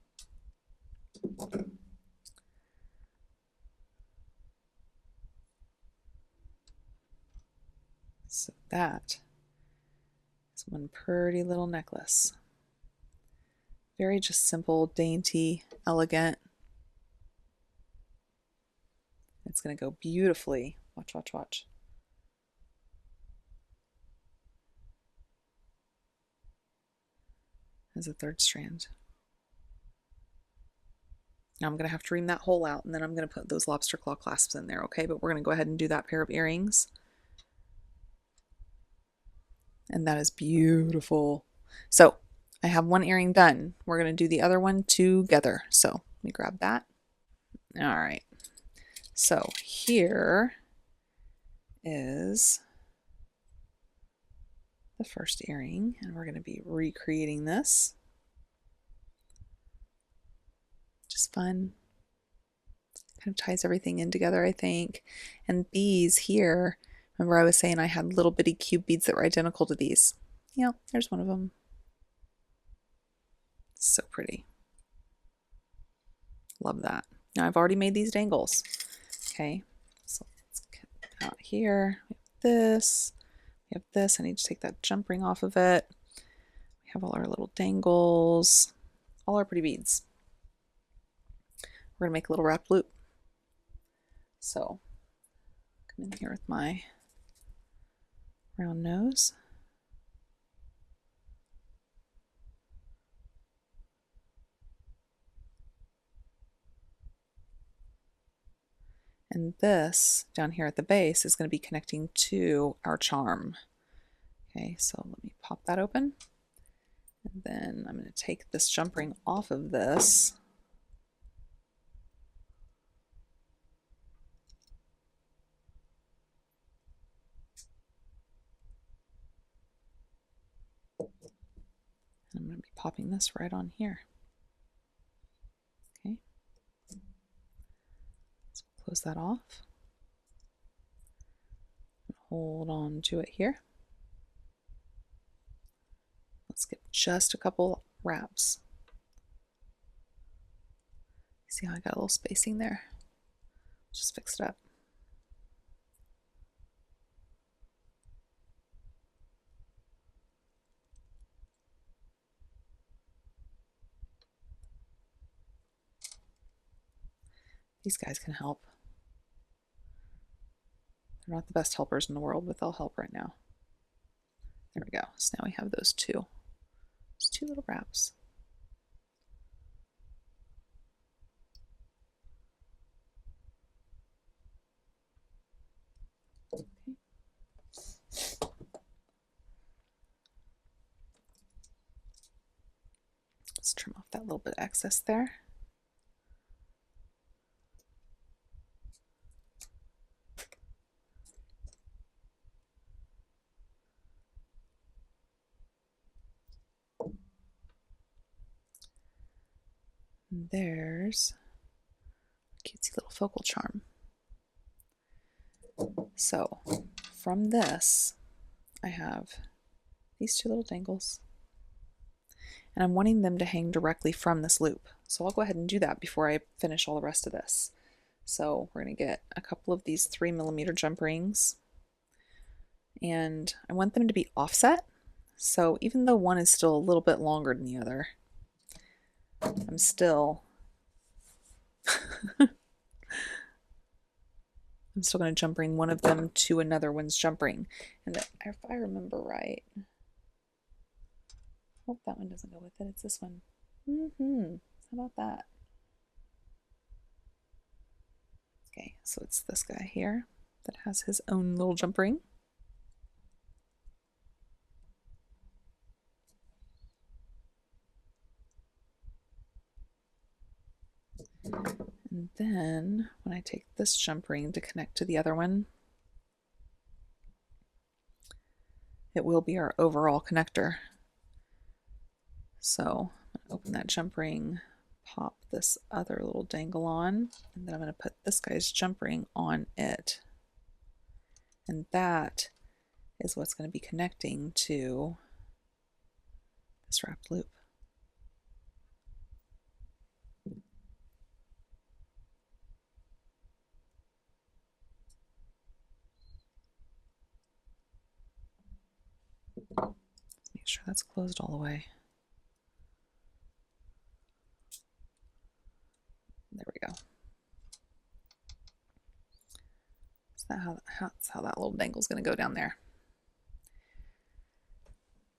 So that is one pretty little necklace. Very just simple, dainty, elegant. It's going to go beautifully. Watch, watch, watch. As a third strand. Now I'm going to have to ream that hole out and then I'm going to put those lobster claw clasps in there, okay? But we're going to go ahead and do that pair of earrings. And that is beautiful. So I have one earring done. We're going to do the other one together. So let me grab that. All right. So here is the first earring, and we're going to be recreating this. Just fun. Kind of ties everything in together, I think. And these here, remember I was saying I had little bitty cube beads that were identical to these. Yeah, there's one of them. So pretty. Love that. Now I've already made these dangles. Okay, so let's get out here. We have this. We have this. I need to take that jump ring off of it. We have all our little dangles, all our pretty beads. We're gonna make a little wrap loop. So come in here with my round nose. And this down here at the base is going to be connecting to our charm. Okay, so let me pop that open. And then I'm going to take this jump ring off of this. I'm going to be popping this right on here. Okay. So close that off. Hold on to it here. Let's get just a couple wraps. See how I got a little spacing there? Just fix it up. These guys can help. They're not the best helpers in the world, but they'll help right now. There we go. So now we have those two. Just two little wraps. Okay. Let's trim off that little bit of excess there. And there's a cutesy little focal charm. So from this, I have these two little dangles, and I'm wanting them to hang directly from this loop. So I'll go ahead and do that before I finish all the rest of this. So we're going to get a couple of these 3mm jump rings, and I want them to be offset. So even though one is still a little bit longer than the other, I'm still going to jump ring one of them to another one's jump ring. And if I remember right, oh, that one doesn't go with it. It's this one. How about that? Okay, so it's this guy here that has his own little jump ring. And then when I take this jump ring to connect to the other one, it will be our overall connector. So I'm going to open that jump ring, pop this other little dangle on, and then I'm going to put this guy's jump ring on it. And that is what's going to be connecting to this wrapped loop. Make sure that's closed all the way. There we go. That's how that little dangle is going to go down there.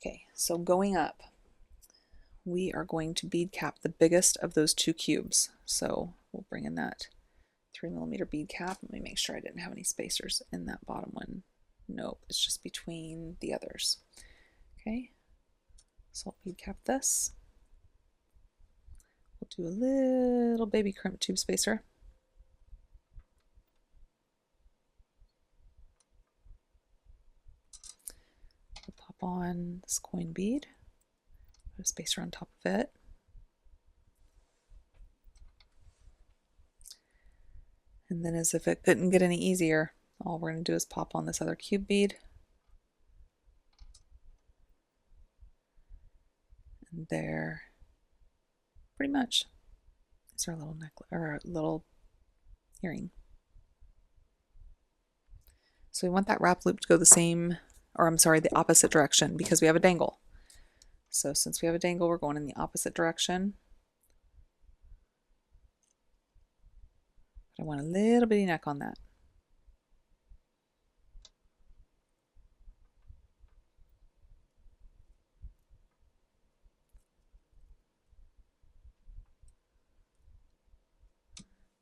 Okay, so going up, we are going to bead cap the biggest of those two cubes. So we'll bring in that 3mm bead cap. Let me make sure I didn't have any spacers in that bottom one. Nope, it's just between the others. Okay, so I'll bead cap this. We'll do a little baby crimp tube spacer. We'll pop on this coin bead, put a spacer on top of it. And then as if it couldn't get any easier, all we're going to do is pop on this other cube bead. And there, pretty much, is our little necklace, or our little earring. So we want that wrap loop to go the same, or I'm sorry, the opposite direction, because we have a dangle. So since we have a dangle, we're going in the opposite direction. But I want a little bitty neck on that.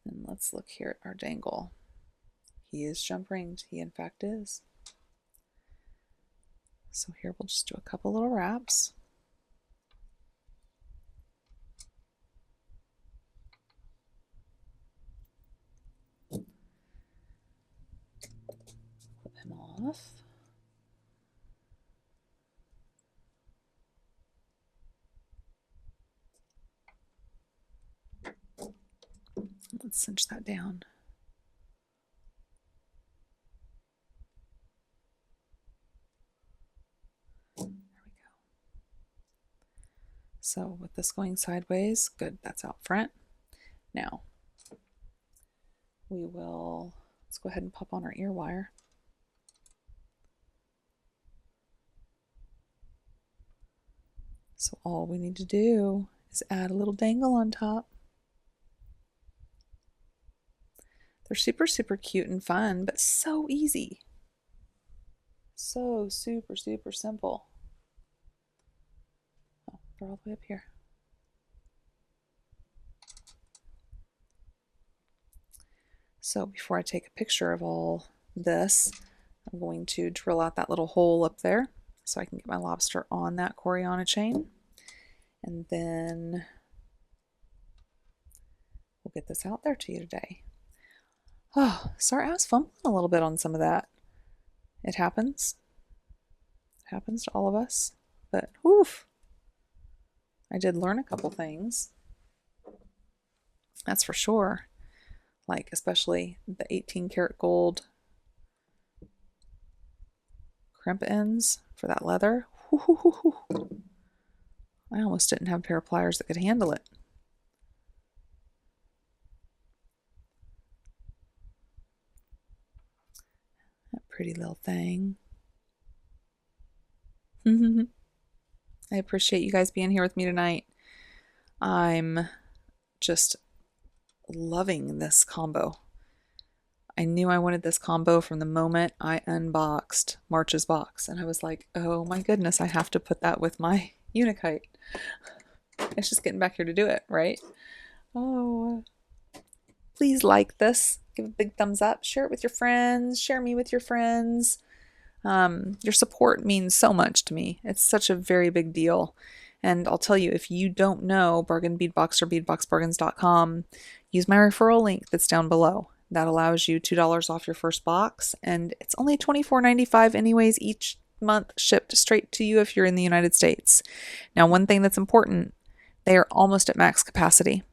And let's look here at our dangle. He is jump ringed. He in fact is. So here we'll just do a couple little wraps. Flip him off. Let's cinch that down. There we go. So with this going sideways, good, that's out front. Now, let's go ahead and pop on our ear wire. So all we need to do is add a little dangle on top. They're super, super cute and fun, but so easy. So super, super simple. Oh, they're all the way up here. So before I take a picture of all this, I'm going to drill out that little hole up there so I can get my lobster on that Corana chain. And then we'll get this out there to you today. Oh, sorry, I was fumbling a little bit on some of that. It happens. It happens to all of us. But woof, I did learn a couple things. That's for sure. Like especially the 18 karat gold crimp ends for that leather. I almost didn't have a pair of pliers that could handle it. That pretty little thing. I appreciate you guys being here with me tonight. I'm just loving this combo. I knew I wanted this combo from the moment I unboxed March's box, and I was like, oh my goodness, I have to put that with my Unikite. It's just getting back here to do it, right? Oh, please like this, give a big thumbs up, share it with your friends, share me with your friends. Your support means so much to me. It's such a very big deal. And I'll tell you, if you don't know Bargain Beadbox or beadboxbargains.com, use my referral link that's down below. That allows you $2 off your first box, and it's only $24.95 anyways each month, shipped straight to you if you're in the United States. Now, one thing that's important, they are almost at max capacity.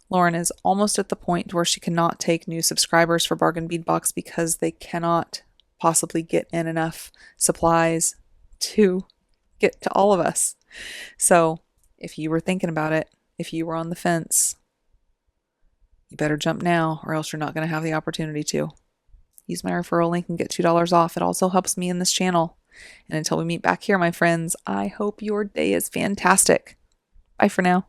Lauren is almost at the point where she cannot take new subscribers for Bargain Beadbox because they cannot possibly get in enough supplies to get to all of us. So if you were thinking about it, if you were on the fence, you better jump now or else you're not going to have the opportunity to. Use my referral link and get $2 off. It also helps me in this channel. And until we meet back here, my friends, I hope your day is fantastic. Bye for now.